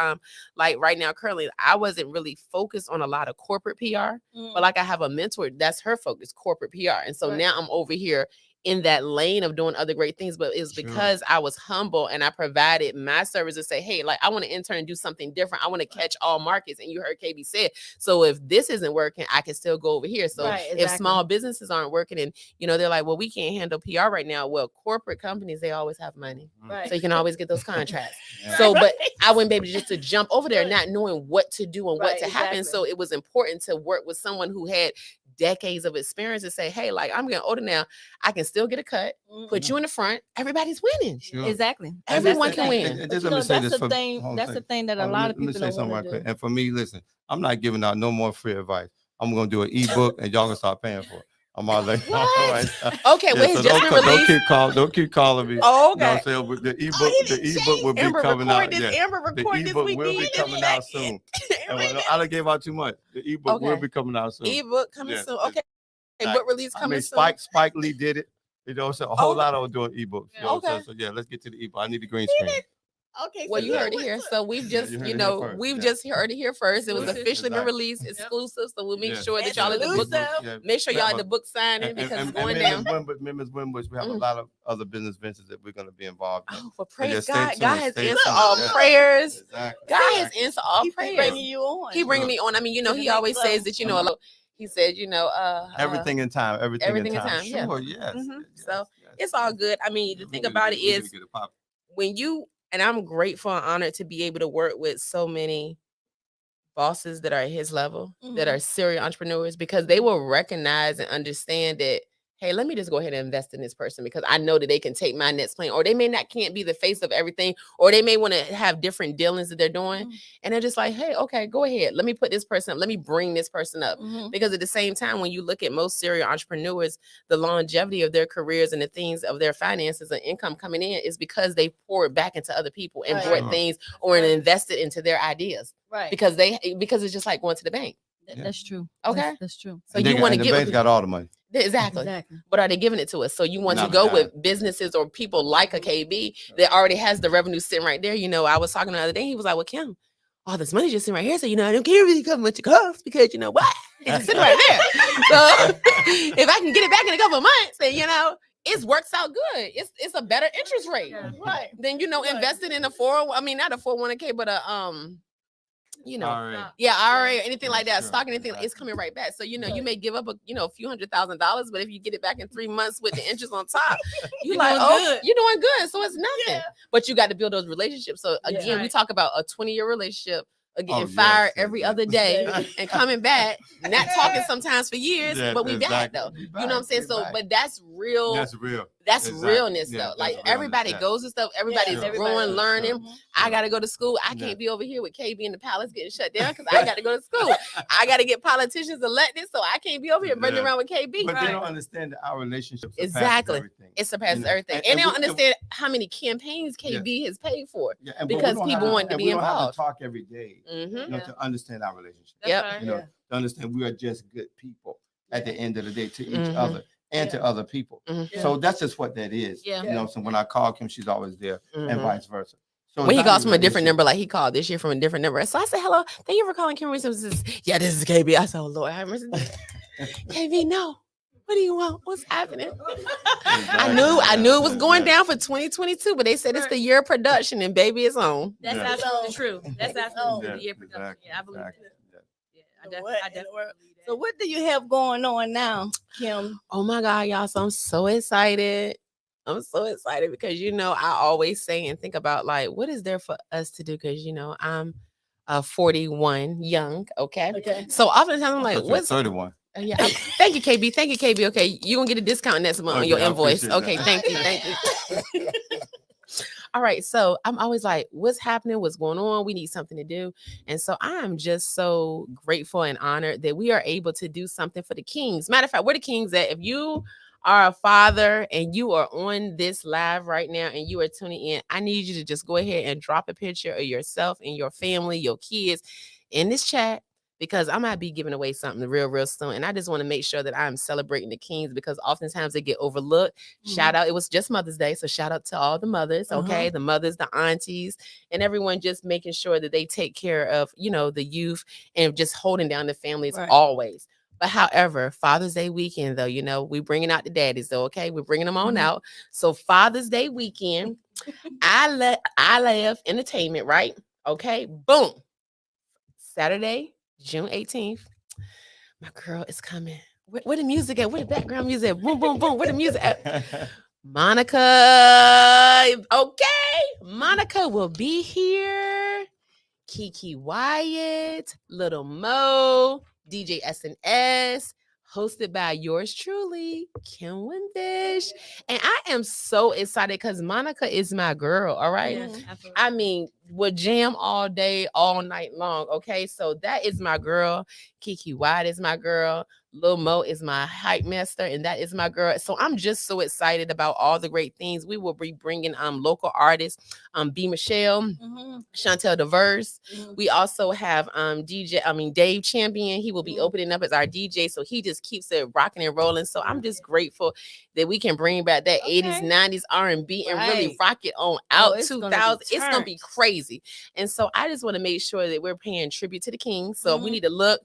like right now, currently, I wasn't really focused on a lot of corporate PR, but like I have a mentor, that's her focus, corporate PR. And so now I'm over here in that lane of doing other great things, but it's because I was humble and I provided my service to say, hey, like I want to intern and do something different. I want to catch all markets. And you heard KB said, so if this isn't working, I can still go over here. So if small businesses aren't working and, you know, they're like, well, we can't handle PR right now. Well, corporate companies, they always have money. So you can always get those contracts. So, but I wouldn't be able just to jump over there not knowing what to do and what to happen. So it was important to work with someone who had decades of experience and say, hey, like I'm getting older now, I can still get a cut, put you in the front, everybody's winning. Exactly. Everyone can win. That's the thing that a lot of people don't want to do. And for me, listen, I'm not giving out no more free advice. I'm gonna do an ebook and y'all gonna start paying for it. I'm all like, all right. Okay, wait, it's just been released. Don't keep calling me. Oh, okay. You know what I'm saying? The ebook will be coming out. The ebook will be coming out soon. And I done gave out too much. The ebook will be coming out soon. Ebook coming soon. Okay. Book release coming soon. Spike Lee did it. You know, so a whole lot of them doing ebooks. You know, so yeah, let's get to the ebook. I need the green screen. Okay, well, you heard it here. So we've just, just heard it here first. It was officially been released, exclusive. So we'll make sure that y'all at the book, make sure y'all at the book signing because it's going down. Ms. Wimbish, we have a lot of other business ventures that we're going to be involved in. Oh, for praise God. God has answered all prayers. God has answered all prayers. He bringing you on. He bringing me on. I mean, you know, he always says that, you know, he said, you know, everything in time. Everything in time. Sure, yes. So it's all good. I mean, the thing about it is when you, and I'm grateful and honored to be able to work with so many bosses that are at his level, that are serial entrepreneurs, because they will recognize and understand that, hey, let me just go ahead and invest in this person because I know that they can take my next plan, or they can't be the face of everything, or they may want to have different dealings that they're doing. And they're just like, hey, okay, go ahead. Let me put this person up. Let me bring this person up. Because at the same time, when you look at most serial entrepreneurs, the longevity of their careers and the things of their finances and income coming in is because they poured back into other people and brought things or invested into their ideas. Right. Because it's just like going to the bank. That's true. Okay. That's true. So you want to give the bank's got all the money. Exactly. But are they giving it to us? So you want to go with businesses or people like a KB that already has the revenue sitting right there. You know, I was talking the other day. He was like, well, Kim, all this money just sitting right here. So, you know, I don't care really how much it costs because, you know what? It's just sitting right there. So if I can get it back in a couple of months, then, you know, it works out good. It's a better interest rate. Right. Then, you know, invested in not a 401k, but you know, IRA or anything like that, stock, anything, it's coming right back. So, you know, you may give up a few $100,000, but if you get it back in 3 months with the interest on top, you're like, oh, you're doing good. So it's nothing. But you got to build those relationships. So again, we talk about a 20-year relationship, getting fired every other day and coming back, not talking sometimes for years, but we back though. You know what I'm saying? So, but that's real. That's Exactly. realness Yeah, though. that's Like realness, everybody yeah. goes to stuff. Everybody's Sure. growing, Sure. learning. Mhm. I gotta go to school. I Yeah. can't be over here with KB in the palace getting shut down because I got to go to school. I got to get politicians elected, so I can't be over here running Yeah. around with KB. But they don't understand that our relationship surpasses Exactly. everything. It surpasses know, everything, and- and and they we- don't understand how many campaigns KB has paid for. Yeah, and because people want to and be we don't have involved. to talk every day, Mhm. you know, to understand our relationship. That's Yep. right. You know, to understand we are just good people at the end of the day to each Mhm. other and to other people. Mhm. So that's just what that is. Yeah. You know, so when I call Kim, she's always there, and Mhm. vice versa. So When it's he not calls even from a an different issue. number, like he called this year from a different number. So I said, hello, thank you for calling Kimberly. So yeah, this is KB. I said, oh Lord, have mercy. KB, no. What do you want? What's happening? I knew it was going down for 2022, but they said it's the year of production and baby is on. That's Yeah. absolutely true. That's absolutely Yeah, the year production. exactly, Yeah, I believe exactly. that. Yeah. Yeah, What I in the definitely world? believe that. So what do you have going on now, Kim? Oh my God, y'all. So I'm so excited. I'm so excited because, you know, I always say and think about like, what is there for us to do? Because, you know, I'm 41 young. Okay. Okay. So oftentimes I'm I like, thought you were what's 31? yeah. Thank you, KB. Thank you, KB. Okay. You're going to get a discount next month on your Okay, I invoice. appreciate Okay. that. Thank you. Thank you. All right. So I'm always like, what's happening? What's going on? We need something to do. And so I am just so grateful and honored that we are able to do something for the Kings. Matter of fact, we're the Kings that if you are a father and you are on this live right now and you are tuning in, I need you to just go ahead and drop a picture of yourself and your family, your kids in this chat. Because I might be giving away something real soon. And I just want to make sure that I'm celebrating the Kings because oftentimes they get overlooked. Shout out. It was just Mother's Day. So shout out to all the mothers. Okay. The mothers, the aunties, and everyone just making sure that they take care of, you know, the youth and just holding down the families Right. always. But however, Father's Day weekend, though, you know, we bringing out the daddies, though. Okay. We're bringing them on out. So Father's Day weekend, I left entertainment, right? Okay. Boom. Saturday, June 18th. My girl is coming. Where the music at? Where the background music at? Boom, boom, boom. Where the music at? Monica. Okay. Monica will be here. Kiki Wyatt, Little Mo, DJ SNS, hosted by yours truly, Kim Wimbish. And I am so excited because Monica is my girl. All right. Yes, absolutely. I mean, we'll jam all day, all night long. Okay. So that is my girl. Kiki Wyatt is my girl. Lil Mo is my hype master, and that is my girl. So I'm just so excited about all the great things. We will be bringing local artists, B. Michelle, Chantel Diverse. We also have Dave Champion. He will be opening up as our DJ. So he just keeps it rocking and rolling. So I'm just grateful that we can bring back that 80s, 90s R&B and really Right. rock it on out it's gonna be 2000. It's gonna be turned. crazy. And so I just want to make sure that we're paying tribute to the Kings. So we need to look.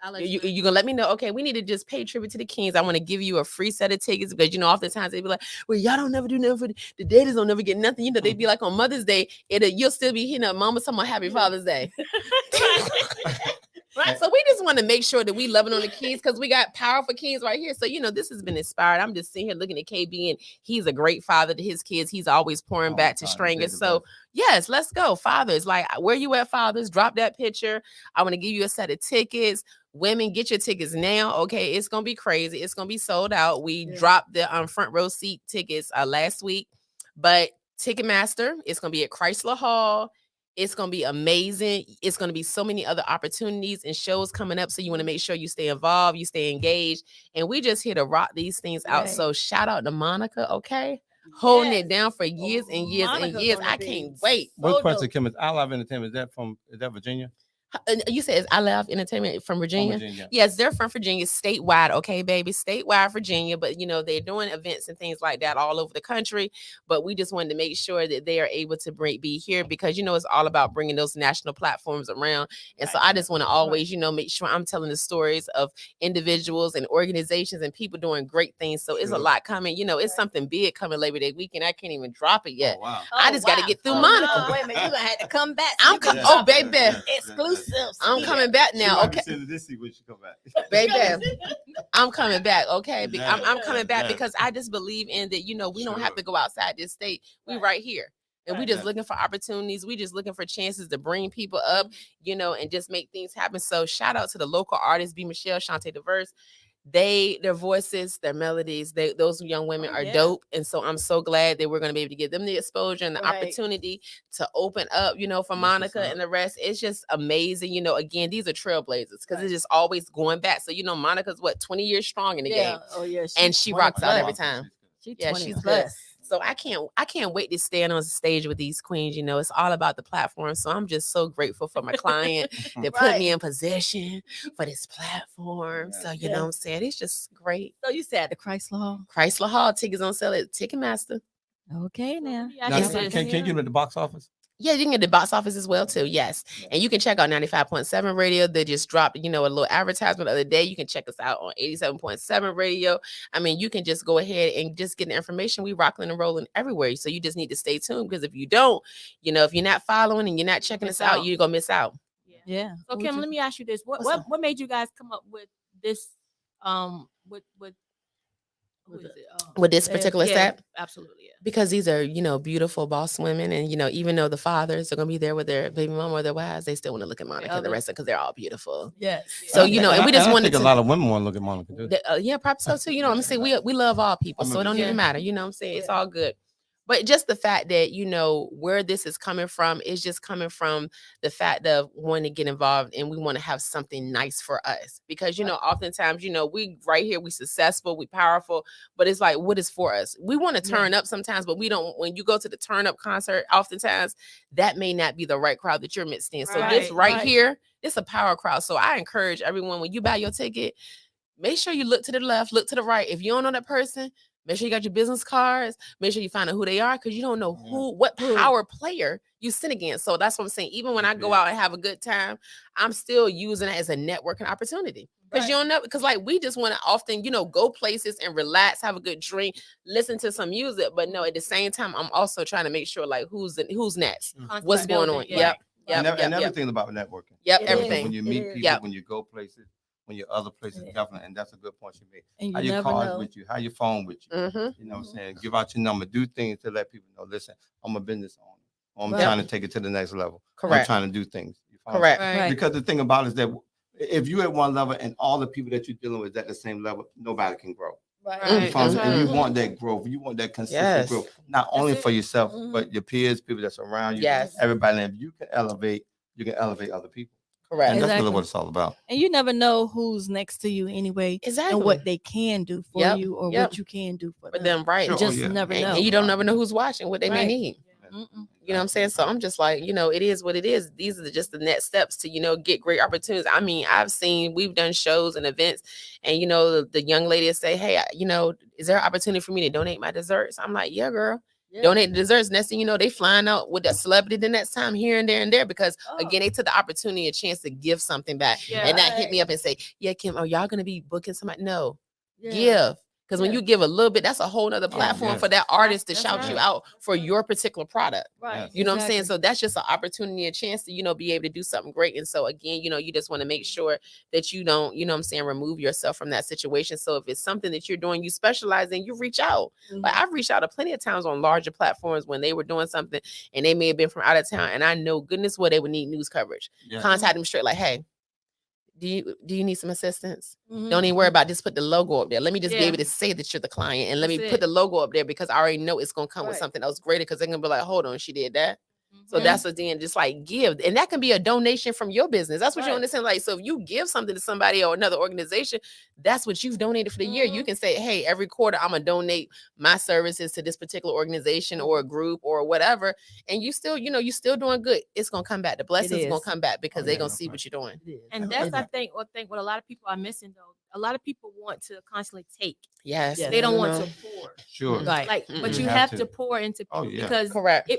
I'll let you know. You gonna let me know? Okay, we need to just pay tribute to the Kings. I want to give you a free set of tickets because you know, oftentimes they be like, "Well, y'all don't never do nothing for the daddies don't never get nothing." You know, they be like on Mother's Day, you'll still be hitting up Mama talking about Happy Father's Day. Right. So we just want to make sure that we loving on the kids because we got powerful kids right here. So, you know, this has been inspired. I'm just sitting here looking at KB and he's a great father to his kids. He's always pouring back to strangers. So yes, let's go. Fathers, like where you at, fathers? Drop that picture. I want to give you a set of tickets. Women, get your tickets now. Okay, it's gonna be crazy. It's gonna be sold out. We dropped the front row seat tickets last week, but Ticketmaster, it's gonna be at Chrysler Hall. It's going to be amazing. It's going to be so many other opportunities and shows coming up. So you want to make sure you stay involved, you stay engaged. And we just here to rock these things out. So shout out to Monica, okay? Holding it down for years and years and years. I can't wait. One question, Kim, is I Love Entertainment, is that Virginia? You said I Love Entertainment from Virginia? Yes, they're from Virginia, statewide. Okay, baby, statewide Virginia. But you know, they're doing events and things like that all over the country. But we just wanted to make sure that they are able to be here because you know it's all about bringing those national platforms around. And so I just want to always, you know, make sure I'm telling the stories of individuals and organizations and people doing great things. So it's a lot coming. You know, it's something big coming Labor Day weekend. I can't even drop it yet. Oh, wow. I just got to get through Monica. No, wait a minute, you're gonna have to come back. Oh, baby. Exclusives. I'm coming back now. Okay, This when she come back. baby, I'm coming back. Okay, Yeah. I'm coming back Yeah. because I just believe in that. You know, we don't have to go outside this state. We right here. And we just looking for opportunities. We just looking for chances to bring people up, you know, and just make things happen. So shout out to the local artists, B. Michelle, Shantae Diverse. their voices, their melodies, those young women are dope. And so I'm so glad that we're going to be able to give them the exposure and the opportunity to open up, for Monica and the rest. It's just amazing. Again, these are trailblazers because it's just always going back. So, Monica's 20 years strong in the game. Oh yeah. And she rocks out every time. She's She's plus. good. So I can't wait to stand on stage with these queens. It's all about the platform. So I'm just so grateful for my client that put me in position for this platform. So you know what I'm saying? It's just great. So you said the Chrysler Hall. Chrysler Hall tickets on sale at Ticketmaster. Okay, now. Can you give me the box office? Yeah, you can get the box office as well too. Yes, and you can check out 95.7 radio. They just dropped, a little advertisement the other day. You can check us out on 87.7 radio. I mean, you can just go ahead and just get the information. We rocking and rolling everywhere. So you just need to stay tuned because if you don't, if you're not following and you're not checking us out, you're gonna miss out. Yeah. So Kim, let me ask you this: what made you guys come up with this? With this particular set? Absolutely. Yeah. Because these are, beautiful boss women. And, even though the fathers are going to be there with their baby mom or their wives, they still want to look at Monica and the rest of because they're all beautiful. Yes. So, and we just wanted to. A lot of women want to look at Monica, too. Yeah, probably so, too. I'm saying we love all people. So it don't even matter. You know what I'm saying? It's all good. But just the fact that, where this is coming from is just coming from the fact of wanting to get involved and we want to have something nice for us. Because, oftentimes, we right here, we successful, we powerful, but it's like, what is for us? We want to turn up sometimes, but we don't, when you go to the turn up concert, oftentimes that may not be the right crowd that you're mixed in. So this here, it's a power crowd. So I encourage everyone, when you buy your ticket, make sure you look to the left, look to the right. If you don't know that person, make sure you got your business cards. Make sure you find out who they are because you don't know what power player you sit against. So that's what I'm saying. Even when I go out and have a good time, I'm still using it as a networking opportunity. Because you don't know, because like we just want to often, go places and relax, have a good drink, listen to some music. But no, at the same time, I'm also trying to make sure like who's next, what's going on. Yep. And everything about networking. Yep, everything. When you meet people, when you go places. When your other places, definitely, and that's a good point you made. And how your cards with you, how your phone with you. Mm-hmm. You know what I'm saying? Give out your number, do things to let people know, listen, I'm a business owner. I'm trying to take it to the next level. Correct. I'm trying to do things. Correct. Right. Because the thing about it is that if you're at one level and all the people that you're dealing with at the same level, nobody can grow. Right. And you want that growth. You want that consistent growth, not only for yourself, but your peers, people that's around you, everybody. And if you can elevate other people. Correct. And that's really what it's all about. And you never know who's next to you anyway. Exactly. And what they can do for you or what you can do for them. Right. You just never know. And you don't never know who's watching, what they may need. You know what I'm saying? So I'm just like, it is what it is. These are just the next steps to, get great opportunities. I mean, we've done shows and events and, the young lady say, hey, is there an opportunity for me to donate my desserts? I'm like, yeah, girl. Yeah. Donate the desserts. Next thing you know, they flying out with that celebrity the next time here and there because again, they took the opportunity, a chance to give something back and not hit me up and say, yeah, Kim, are y'all gonna be booking somebody? No, give. Because when you give a little bit, that's a whole nother platform for that artist to shout you out for your particular product. Right. You know what I'm saying? So that's just an opportunity, a chance to, be able to do something great. And so again, you just want to make sure that you don't, remove yourself from that situation. So if it's something that you're doing, you specialize in, you reach out. Like I've reached out plenty of times on larger platforms when they were doing something and they may have been from out of town. And I know goodness well they would need news coverage. Contact them straight like, hey, do you need some assistance? Don't even worry about just put the logo up there. Let me just be able to say that you're the client and let me put the logo up there because I already know it's going to come with something else greater because they're going to be like, hold on, she did that. So that's what then just like give. And that can be a donation from your business. That's what you understand. Like, so if you give something to somebody or another organization, that's what you've donated for the year. You can say, hey, every quarter I'm going to donate my services to this particular organization or a group or whatever. And you still, you still doing good. It's going to come back. The blessings going to come back because they're going to see what you're doing. And that's, I think what a lot of people are missing though. A lot of people want to constantly take. Yes. They don't want to pour. Sure. Like, but you have to pour into people because correct.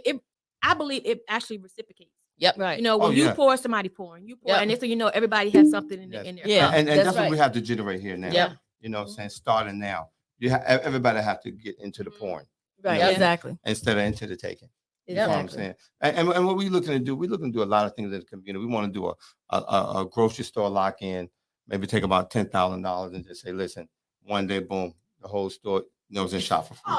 I believe it actually reciprocates. Yep. Right. When you pour, somebody pouring. You pour, and next thing you know, everybody has something in there. Yeah. And that's what we have to generate here now. Yep. You know what I'm saying? Starting now. Everybody have to get into the pouring. Right. Exactly. Instead of into the taking. You know what I'm saying? And what we're looking to do, we're looking to do a lot of things in the community. We want to do a grocery store lock-in, maybe take about $10,000 and just say, listen, one day, boom, the whole store knows in shop for free.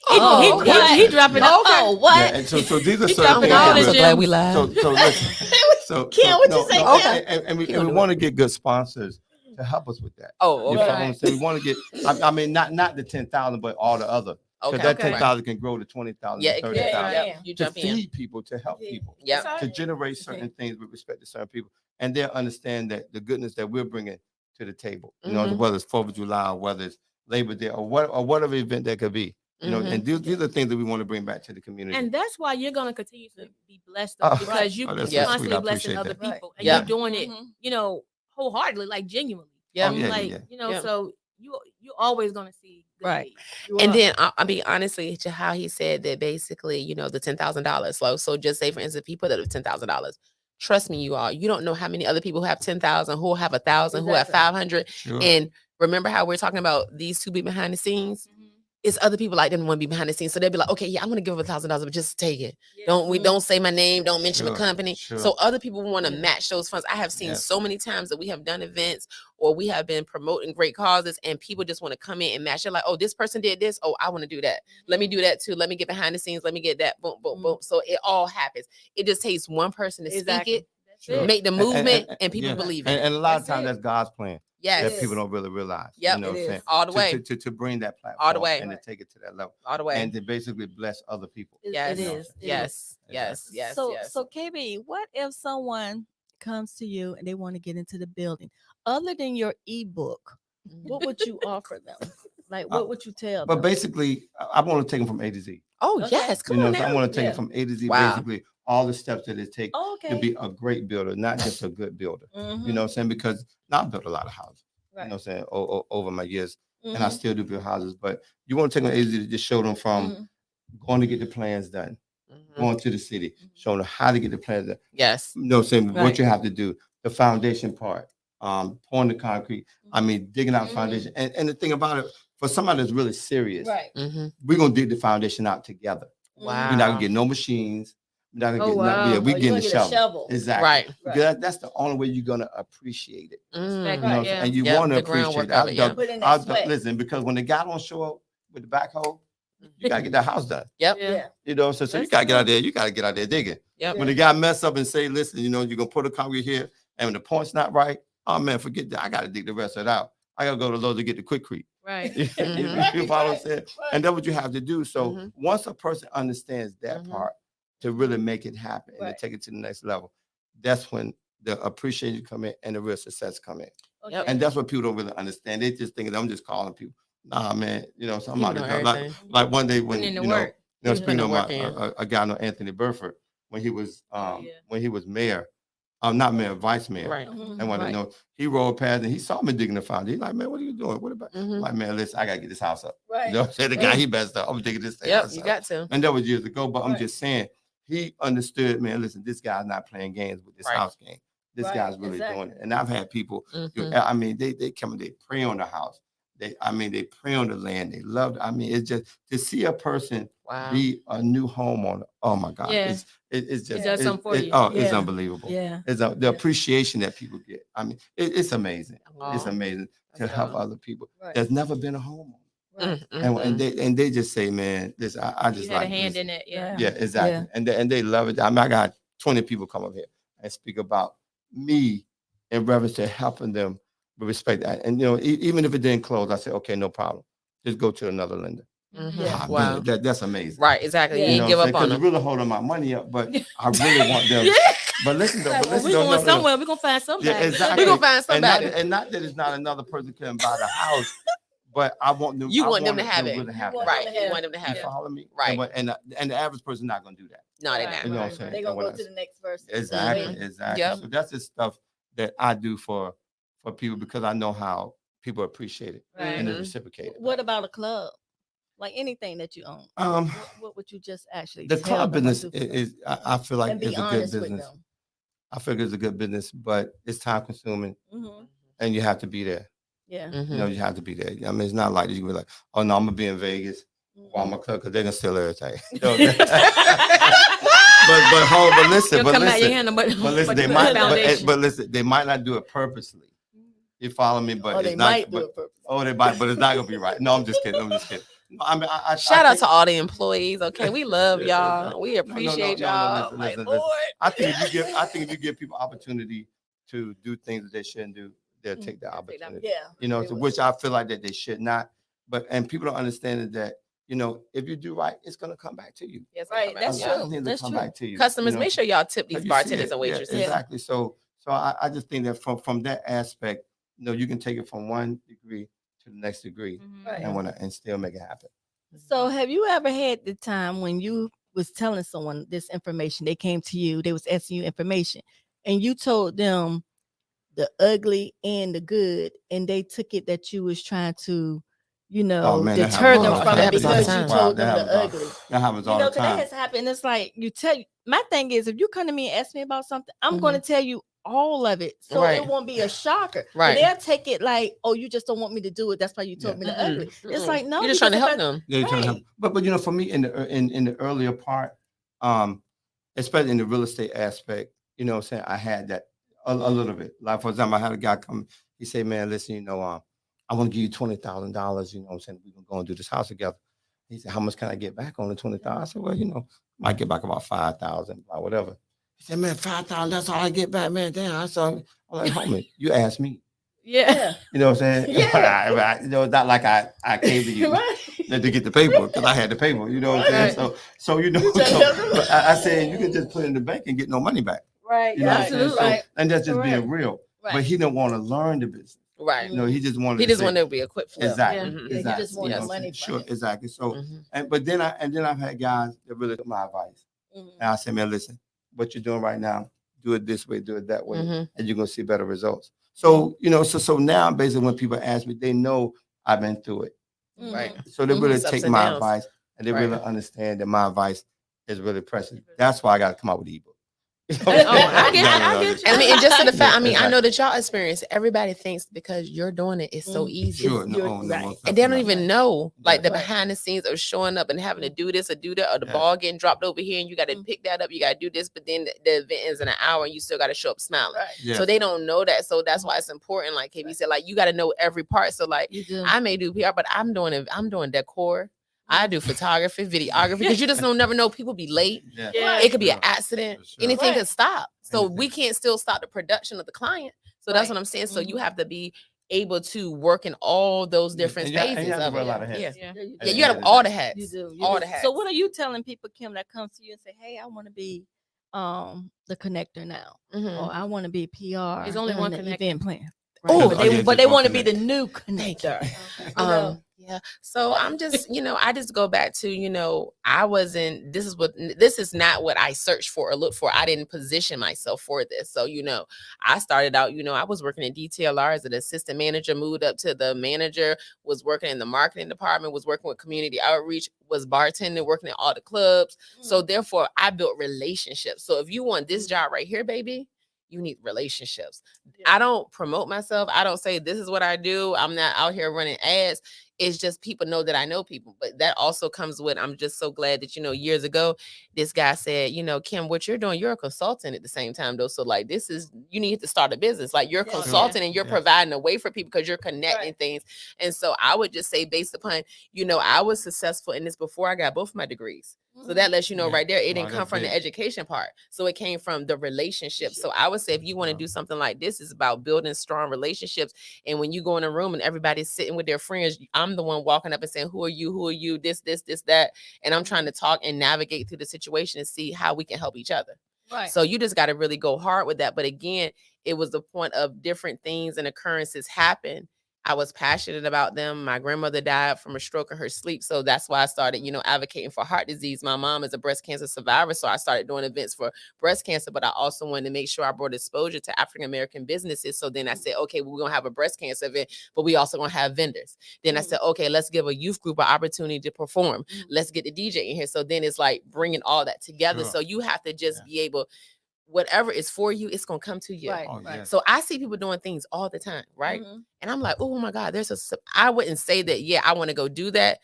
He dropping out. Oh, what? Yeah, and so these are dropping certain all things. the I'm glad we live. So listen. So Kim, what you say, Kim? And we want to get good sponsors to help us with that. Oh, You okay. follow what I'm saying? We want to get, I mean, not the 10,000, but all the other. Because Okay. that Okay. 10,000 can grow to 20,000, Yeah, to it could. 30,000. Yep. You To jump in. feed people, to help people, Yep. to generate certain things with respect to certain people, and they'll understand that the goodness that we're bringing to the table. You know, Mhm. whether it's 4th of July, or whether it's Labor Day, or whatever event that could be. You know, and these are things that we want to bring back to the community. And that's why you're gonna continue to be blessed Oh, because you oh, are that's so sweet. constantly I blessing appreciate other that. people, and Yeah. you're doing it, Mhm. you know, wholeheartedly, like genuinely. Yeah. Oh, yeah, Like yeah. you know, Yeah. so you're always gonna see good Right. deeds. You And are. then I mean, honestly, to how he said that basically, you know, the $10,000. So just say, for instance, if he put up $10,000, trust me, you all, you don't know how many other people who have 10,000, who have 1,000, who have Exactly. 500. Sure. And remember how we're talking about these two be behind the scenes? Mhm. It's other people like them want to be behind the scenes, so they'll be like, okay, yeah, I'm gonna give him $1,000, but just take it. Yeah. Don't say my name, don't mention the Sure, company. sure. So other people want to Yeah. match those funds. I have seen Yes. so many times that we have done events or we have been promoting great causes, and people just want to come in and match. They're like, oh, this person did this. Oh, I want to do that. Let me do that too. Let me get behind the scenes. Let me get that. Boom, boom, boom. So it all happens. It just takes one person to Exactly. speak That's Sure. it. make the movement, and people yeah. believe it. And a lot of That's times it. that's God's plan. Yes. That people don't really realize. Yep. You know what It I'm saying? is. All the way. To bring that platform All the way. and to take it to that level. All the way. And to basically bless other people. Yes. It is. It is. Yes. Yes. Yes. So, Yes. so KB, what if someone comes to you and they want to get into the building, other than your ebook? What would you offer them? Like, what would you tell But them? basically, I want to take them from A to Z. Oh, Okay. yes. Come You know, on so I now. want to take Yeah. it from A to Z, Wow. basically all the steps that it takes Oh, okay. to be a great builder, not just a good builder. Mhm. You know what I'm saying? Because now I've built a lot of houses, Right. you know what I'm saying, over my years. And I Mhm. still do build houses, but you want to take them A to Z to just show them from Mhm. going to get the plans done, Mhm. going to the city, showing them how to get the plans done. Yes. You know what I'm saying? What Right. you have to do, the foundation part, pouring the concrete. I mean, digging out the Mhm. foundation. And the thing about it, for somebody that's really serious, Right. Mm-hmm. we're gonna dig the foundation out together. Wow. We're not gonna get no machines. We're not gonna Oh, get wow. yeah, Oh, we you're getting gonna the get a shovel. shovel. Exactly. Right. Because that's the only way you're gonna appreciate it. Respect, You know what I'm yeah. saying? And you Yep, want to the appreciate groundwork it. of it, yeah. Put in that sweat. Listen, because when the guy don't show up with the backhoe, you gotta get that house done. Yep. Yeah. Yeah. You know, so you That's gotta get true. out there. You gotta get out there digging. Yep. When the guy mess up and say, "Listen, you know, you're gonna put a concrete here, and when the point's not right, oh man, forget that. I gotta dig the rest of it out. I gotta go to Lowe's to get the quickcrete." Right. You Mhm. follow what I'm saying? And that's what you have to do. So Mhm. once a person understands that Mhm. part to really make it happen and Right. to take it to the next level, that's when the appreciation come in and the real success come in. Yep. And that's what people don't really understand. They just think that I'm just calling people. Nah, man, you know, You know somebody everything. like one day when Putting in the you know, work. you know, He's putting speaking the of work in. a guy named Anthony Burford when he was Oh, yeah. when he was mayor, not mayor, vice mayor. Right. Mhm. And when Right. you know, he rolled past and he saw me digging the foundation. He's like, "Man, what are you doing? What about?" Mhm. Like, "Man, listen, I gotta get this house up." Right. You know what I'm saying? The guy he messed up. I'm digging this thing Yep. house You up. got to. And that was years ago, but I'm Right. just saying he understood, man. Listen, this guy's not playing games with this Right. house game. This Right, guy's really exactly. doing it. And I've had people, Mhm. I mean, they come and they pray on the house. They pray on the land. They love. I mean, it's just to see a person Wow. be a new homeowner. Oh my God, Yeah. it's just does something for you. it's Yeah. unbelievable. Yeah. It's the appreciation that people get. I mean, it's amazing. It's Aw. amazing to That's help dope. other people Right. that's never been a homeowner. Right. And they just say, man, this I just You had like a hand this. in it. Yeah. Yeah, exactly. And they love it. I mean, I got 20 people come up here and speak about me in reference to helping them with respect. And you know, even if it didn't close, I say, okay, no problem. Just go to another lender. Mhm. Yeah. Ah, Wow. man, that's amazing. Right. Exactly. Yeah. You You ain't know give what up I'm on saying? Because them. they're really holding my money up, but I really want them. But listen though, Like, but well, listen we though, going no. somewhere. We're gonna find somebody. Yeah, exactly. We gonna find And not, somebody. and not that it's not another person can buy the house, but I want them. You I want them to wanted have it. really have want that. them Right. to You have- want them to You have it. follow me? Right. And the average person not gonna do that. No, they Right. not. You know what I'm Right. saying? They're And gonna what go I- to the next person. Exactly, Mhm. exactly. Yep. So that's the stuff that I do for people because I know how people appreciate it and they Mhm. reciprocate it. What about a club? Like anything that you own. Um, What would you just actually the tell club them or business do for them? is I feel like And be it's a good honest with business. them. I feel it's a good business, but it's time consuming Mm-hmm. and you have to be there. Yeah. Mhm. You know, you have to be there. I mean, it's not like you can be like, oh no, I'm gonna be in Vegas while I'm a club because they're gonna steal everything. You know? but listen, You'll but come out your listen, hand, but listen, they you might, put a foundation. but listen, they might not do it purposely. You follow me? But Or it's they not. might do But, it purpose. oh, they might, but it's not gonna be right. No, I'm just kidding. I'm just kidding. No, I mean, I Shout out think- to all the employees. Okay, we love Yeah, y'all. exactly. We No, appreciate no, y'all. listen, Like, listen. Lord. I think if you give people opportunity to do things that they shouldn't do, they'll take the opportunity. Yeah. You know, They so will. which I feel like that they should not. And people don't understand that, you know, if you do right, it's gonna come back to you. Yes, Right, that's A lot of true. things will That's come true. back to you. Customers, you know? make sure y'all tip these You see bartenders it. and waitresses. Yeah, exactly. So I just think that from that aspect, you know, you can take it from one degree to the next degree Right. and still make it happen. So have you ever had the time when you was telling someone this information, they came to you, they was asking you information, and you told them the ugly and the good, and they took it that you was trying to, you know, man, that deter happens them all the from time. it That happens all the because you time. told Wow, them that the happens ugly. That happens You all know, the because that time. has happened. It's like you tell my thing is, if you come to me and ask me about something, I'm Mhm. going to tell you all of it, so Right. it won't be a shocker. Right. But they'll take it like, oh, you just don't want me to do it. That's why you told Yeah. me the Mm-mm, ugly. It's mm-mm. like, no, You're just trying to because help if I- them. Yeah, you're trying to help. Right. But you know, for me in the earlier part, especially in the real estate aspect, you know what I'm saying, I had that a little bit. Like for example, I had a guy come, he said, man, listen, you know, I want to give you $20,000, you know what I'm saying, we can go and do this house together. He said, how much can I get back on the 20,000? I said, well, you know, I might get back about 5,000 or whatever. He said, man, 5,000, that's all I get back, man. Damn. I saw, I'm like, homie, you asked me. Yeah. You know what I'm saying? Yeah. You know, it's not like I came to you Right. to get the paper because I had the paper. You know what I'm saying? Right. So you know, You trying to help them? but I said you can just put it in the bank and get no money back. Right. You know what I'm saying? Absolutely. So, Right. and that's just Correct. being real. Right. But he didn't want to learn the business. Right. You know, he just wanted. He to just say- wanted to be equipped for it. Exactly. Mhm. Yeah, he Exactly. just wanted You know what I'm money saying? from Sure. it. Exactly. So, Mhm. but then I've had guys that really took my advice, Mhm. and I said, man, listen, what you're doing right now, do it this way, do it that way, Mhm. and you're gonna see better results. So you know, so now basically when people ask me, they know I've been through it. Right. So they really It's ups take and my downs. advice and they Right. really understand that my advice is really precious. That's why I got to come out with the ebook. Oh, I get you. And I mean, and just to the fact, I mean, Yeah, I know that y'all experience, everybody thinks because you're doing it, it's so easy. Sure, You're no, right. most And they don't definitely. even know like the Right. behind the scenes of showing up and having to do this or do that, or the Yeah. ball getting dropped over here and you got to pick that up, you got to do this, but then the event ends in an hour and you still got to show up smiling. Right. Yeah. So they don't know that. So that's why it's important. Like KB said, like you got to know every part. So like You do. I may do PR, but I'm doing decor. I do photography, videography, because you just don't never know. People be late. Yeah. Yeah. It could be an Sure. accident. Sure. Anything Right. could stop. So we Anything. can't still stop the production of the client. So that's Right. what I'm saying. So you Mhm. have to be able to work in all those Yeah, different and you have phases to of wear it. a lot of hats. Yeah. Yeah, you Yeah, do. you got Yeah, all the exactly. hats. You do. You all do. the hats. So what are you telling people, Kim, that comes to you and say, hey, I want to be the connector now, Mhm. or I want to be PR. There's only one the connector. event plan. Oh, but yeah, they, just they one want to be the connector. new Thank connector. you. You know? Yeah. So I'm just, I just go back to, this is not what I searched for or looked for. I didn't position myself for this. So, I started out, I was working in DTLR as an assistant manager, moved up to the manager, was working in the marketing department, was working with community outreach, was bartending, working at all the clubs. So therefore I built relationships. So if you want this job right here, baby, you need relationships. Yeah. I don't promote myself. I don't say this is what I do. I'm not out here running ads. It's just people know that I know people. But that also comes with, I'm just so glad that, years ago, this guy said, Kim, what you're doing, you're a consultant at the same time, though. So like, you need to start a business. Like you're a Yeah. consultant and you're Yeah. providing a way for people because you're connecting Right. things. And so I would just say based upon, I was successful in this before I got both of my degrees. So that lets you know Yeah. right there, it Wow, didn't come that's from the big. education part. So it came from the relationship. So I would say if you want to Wow. do something like this, it's about building strong relationships. And when you go in a room and everybody's sitting with their friends, I'm the one walking up and saying, who are you? Who are you? This, that. And I'm trying to talk and navigate through the situation and see how we can help each other. Right. So you just got to really go hard with that. But again, it was the point of different things and occurrences happen. I was passionate about them. My grandmother died from a stroke in her sleep. So that's why I started, advocating for heart disease. My mom is a breast cancer survivor. So I started doing events for breast cancer, but I also wanted to make sure I brought exposure to African-American businesses. So then I said, okay, we're going to have a breast cancer event, but we also going to have vendors. Then I said, okay, let's give a youth group an opportunity to perform. Let's get the DJ in here. So then it's like bringing all that together. Sure. So you have to just be able, whatever is for you, it's going to come to you. Right. Oh, Right. yes. So I see people doing things all the time, right? Mhm. And I'm like, oh my God, I wouldn't say that, yeah, I want to go do that.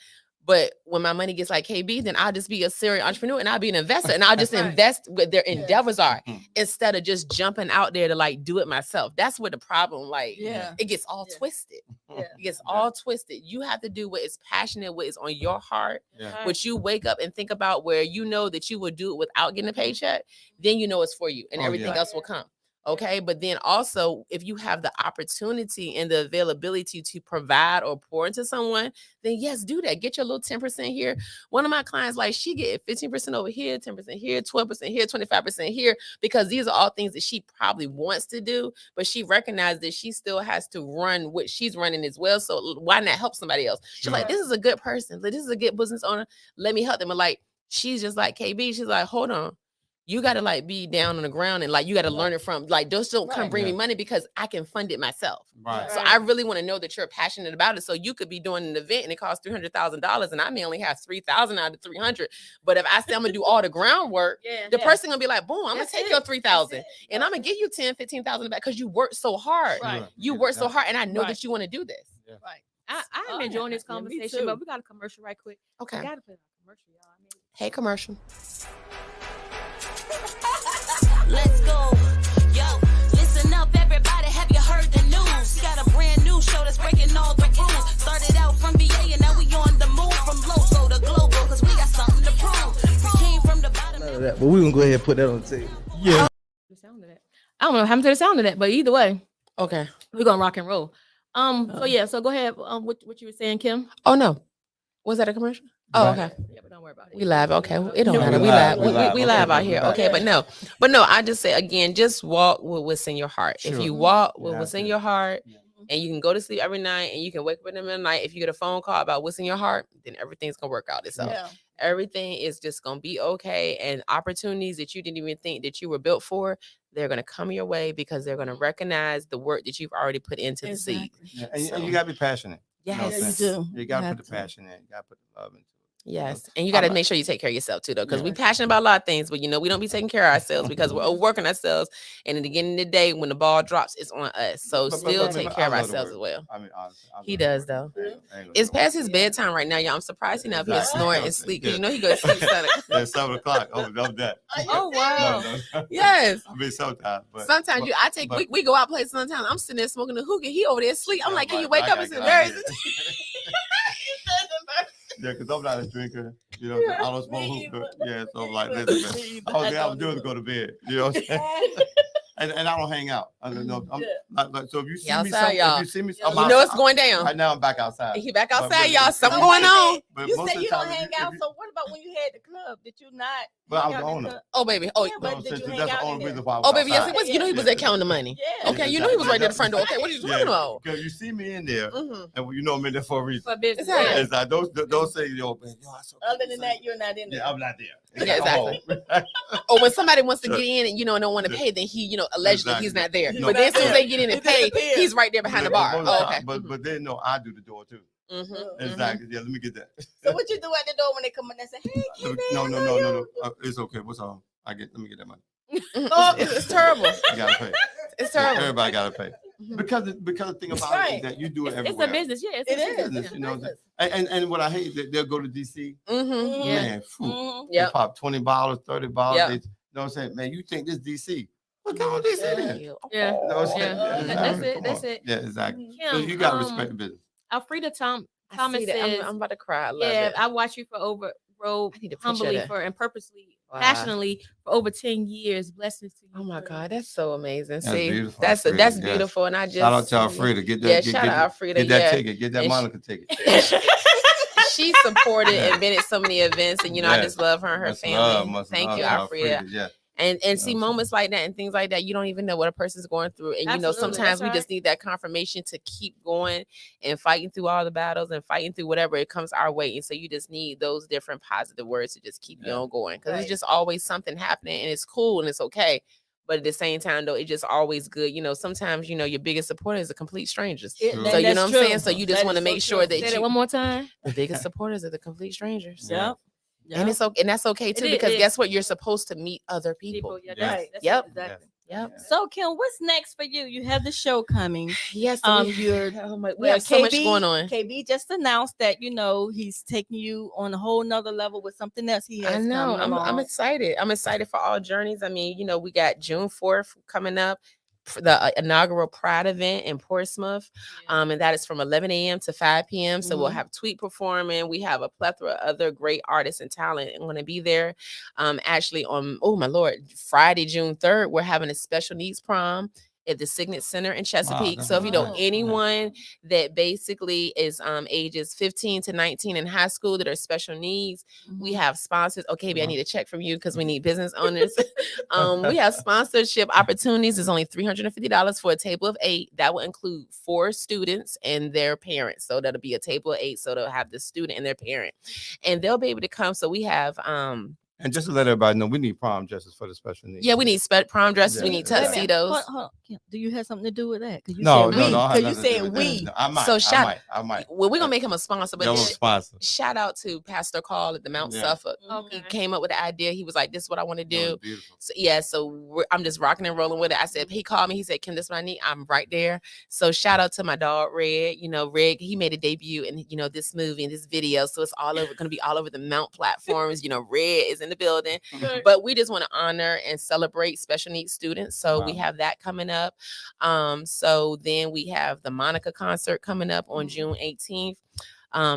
But when my money gets like KB, then I'll just be a serial entrepreneur and I'll be an investor and I'll just Right. invest what their Yeah. endeavors are Mhm. instead of just jumping out there to like do it myself. That's where the problem, like, Yeah. it gets all Yeah. twisted. Yeah. It gets all twisted. You have to do what is passionate, what is on your heart, Yeah. what you wake up and think about where you know that you will do it without getting a paycheck, then you know it's for you and Oh, everything yeah. else will come. Okay. But then also, if you have the opportunity and the availability to provide or pour into someone, then yes, do that. Get your little 10% here. One of my clients, like, she get 15% over here, 10% here, 12% here, 25% here, because these are all things that she probably wants to do, but she recognized that she still has to run what she's running as well. So why not help somebody else? She's like, this is a good person. This is a good business owner. Let me help them. And like, she's just like KB. She's like, hold on. You got to like be down on the ground and like you got to learn it from like those don't come bring me money because I can fund it myself. Right. So I really want to know that you're passionate about it. So you could be doing an event and it costs $300,000 and I may only have 3,000 out of 300. But if I say I'm gonna do all the groundwork, the person gonna be like, boom, I'm gonna take your 3,000 and I'm gonna give you 10, 15,000 back because you worked so hard. Right. You worked so hard, and I know that you want to do this. Right. I'm enjoying this conversation, but we got a commercial right quick. Okay. I gotta put a commercial, y'all. I mean, Hey, commercial. Let's go. Yo, listen up, everybody. Have you heard the news? Got a brand new show that's breaking all the rules. Started out from VA and now we on the move from local to global because we got something to prove. We came from the bottom. None of that, but we're gonna go ahead and put that on the table. Yeah. the sound of that. I don't know what happened to the sound of that, but either way, Okay. we're gonna rock and roll. So yeah, so go ahead. What you were saying, Kim? Oh no, was that a commercial? Oh, Right. okay. Yeah, but don't worry about it. We live. Okay. It don't No, matter. we We live. live. We Okay, live out we here. live. Okay. But no, I just say again, just walk with what's in your heart. If Sure. you walk with Yeah, what's in absolutely. your heart Yeah. and you can go to sleep every night and you can wake up in the middle of the night, if you get a phone call about what's in your heart, then everything's going to work out itself. Yeah. Everything is just going to be okay. And opportunities that you didn't even think that you were built for, they're going to come your way because they're going to recognize the work that you've already put into the seed. Exactly. Yeah, and So- you gotta be passionate. Yes. what I'm Yeah, you saying? do. You gotta have put the to. passion in. You gotta put the love into it. Yes. And you got to make sure you take care of yourself too, though, because we're passionate about a lot of things, but we don't be taking care of ourselves because we're overworking ourselves. And at the beginning of the day, when the ball drops, it's on us. So still take care of I love the ourselves as word. well. I mean, honestly, I He love does, the word. though. I ain't gonna It's lie. past his bedtime right now, y'all. I'm surprised he's not here Exactly. snoring and sleep because he goes to sleep. Yeah, 7 o'clock. Oh, love that. Oh, wow. No. Yes. I mean, sometimes. But, Sometimes but- we go out places sometimes. I'm sitting there smoking a hookah. He over there asleep. I'm Yeah, like, can you right, wake I up? gotta It's get out of embarrassing. Yeah, because I'm not a drinker. You know, I don't smoke hookah. Yeah, so I'm like, listen, man, all I'm doing is go to bed. You know what I'm saying? And I don't hang out. I don't know. I'm like, so if you see me, outside, y'all. if you see me, I'm You know it's outside. going down. Right now, I'm back outside. He back But- outside, but- y'all. but- Something but- going on. But You most said of the you don't time, if hang you- out. if you- So what about when you had the club? Did you not? But hang I'm the out in owner. club? Oh, baby. Oh, Yeah, No, but did since you hang that's the out in only there? reason why I was oh, baby. Yes, outside. it was. You know he was there counting the money. Yeah. Okay, you know he was right there at the front door. Okay, what are you talking about? Because you see me in there, Mhm. and you know I'm in there for a reason. For business. Exactly. It's like those say, yo, man, yo, I so Other than that, you're not in there. yeah, I'm not there. Yeah, exactly. Or when somebody wants to get in and don't want to pay, then he allegedly he's not there. No. But then as soon as they get in and He pay, disappears. he's right there behind the bar. Oh, okay. But they know I do the door too. Mm-hmm. Exactly. Yeah, let me get that. So what you do at the door when they come in and say, "Hey, Kimmy, No. I know you." It's okay. What's on? Let me get that money. Oh, it's terrible. You gotta pay. It's terrible. Everybody gotta pay. Mhm. Because the thing about it Right. is that you do it It's everywhere. a business. Yeah, It it's a is. business. Business, you know. And what I hate, they'll go to DC. Mm-hmm. Yeah. Man, phew, Mhm. they pop $20, $30. Yep. They, you know what I'm saying? Man, you think this DC? What kind of DC then? You Yeah. know what I'm saying? Yeah. That's it. Come That's on. it. Yeah, exactly. Kim, So you gotta respect the business. Alfreda Thomas I see that. says, I'm about to cry. I love yeah, it. I watched you for I need a picture of humbly that. for and purposely, Wow. passionately for over 10 years. Blessings to you. Oh my for- God, that's so amazing. That's See, beautiful, that's Alfreda, that's yes. beautiful, and I just Shout out to Alfreda. Get that. Yeah, get, shout get, out Alfreda. Get that Yeah. ticket. Get that And Monica ticket. She supported and been at so many events, and I Yeah. just love her and her Much family. love, much Thank love you, to Alfreda. Yeah. And see Absolutely. moments like that and things like that, you don't even know what a person's going through. And Absolutely, sometimes that's we right. just need that confirmation to keep going and fighting through all the battles and fighting through whatever it comes our way. And so you just need those different positive words to just keep you Yeah. on going. Because Right. it's just always something happening and it's cool and it's okay. But at the same time, though, it's just always good. Sometimes, your biggest supporter is a complete strangers. Yeah, True. that- So you know that's what I'm true. saying? So you just That want to is so make sure true. that Say that one more time. the biggest supporters are the complete strangers. Yep. And it's okay, and that's okay too, is- because it- guess what? You're supposed to meet other people. Yeah, Yeah. that's Yep. it, exactly. Yep. So Kim, what's next for you? You have the show coming. Yes. You're we have so much going on. KB just announced that he's taking you on a whole nother level with something else he has. I know. coming I'm along. excited. I'm excited for all journeys. I mean, we got June 4th coming up. inaugural Pride event in Portsmouth. And that is from 11 a.m. to 5 p.m. So we'll have Tweet performing. We have a plethora of other great artists and talent going to be there. Actually on, oh my Lord, Friday, June 3rd, we're having a special needs prom at the Signet Center in Chesapeake. that's So if you know nice. anyone that basically is ages 15 to 19 in high school that are special needs, we have sponsors. Okay, I need a check from you because we need business owners. We have sponsorship opportunities. It's only $350 for a table of 8. That will include 4 students and their parents. So that'll be a table of 8. So they'll have the student and their parent, and they'll be able to come. So we have And just to let everybody know, we need prom dresses for the special needs. we need prom dresses. Yeah, We need yeah. Wait a minute. tuxedos. Hold on. Do you have something to do with that? Because you No, said no, we. no. I have Because you nothing to do said with we. that. No, I might. So I might. Well, we're gonna make him a sponsor, but Double sponsor. shout out to Pastor Carl at the Mount Yeah. Suffolk. Okay. He came up with the idea. He was like, "This is what I want to That was do." beautiful. So I'm just rocking and rolling with it. I said, he called me. He said, "Kim, this is what I need." I'm right there. So shout out to my dog Red. Red, he made a debut in this movie and this video. So it's all over, gonna be all over the Mount platforms. Red is in the building. But we just want to honor and celebrate special needs students. So we Wow. have that coming up. So then we have the Monica concert coming up on June 18th.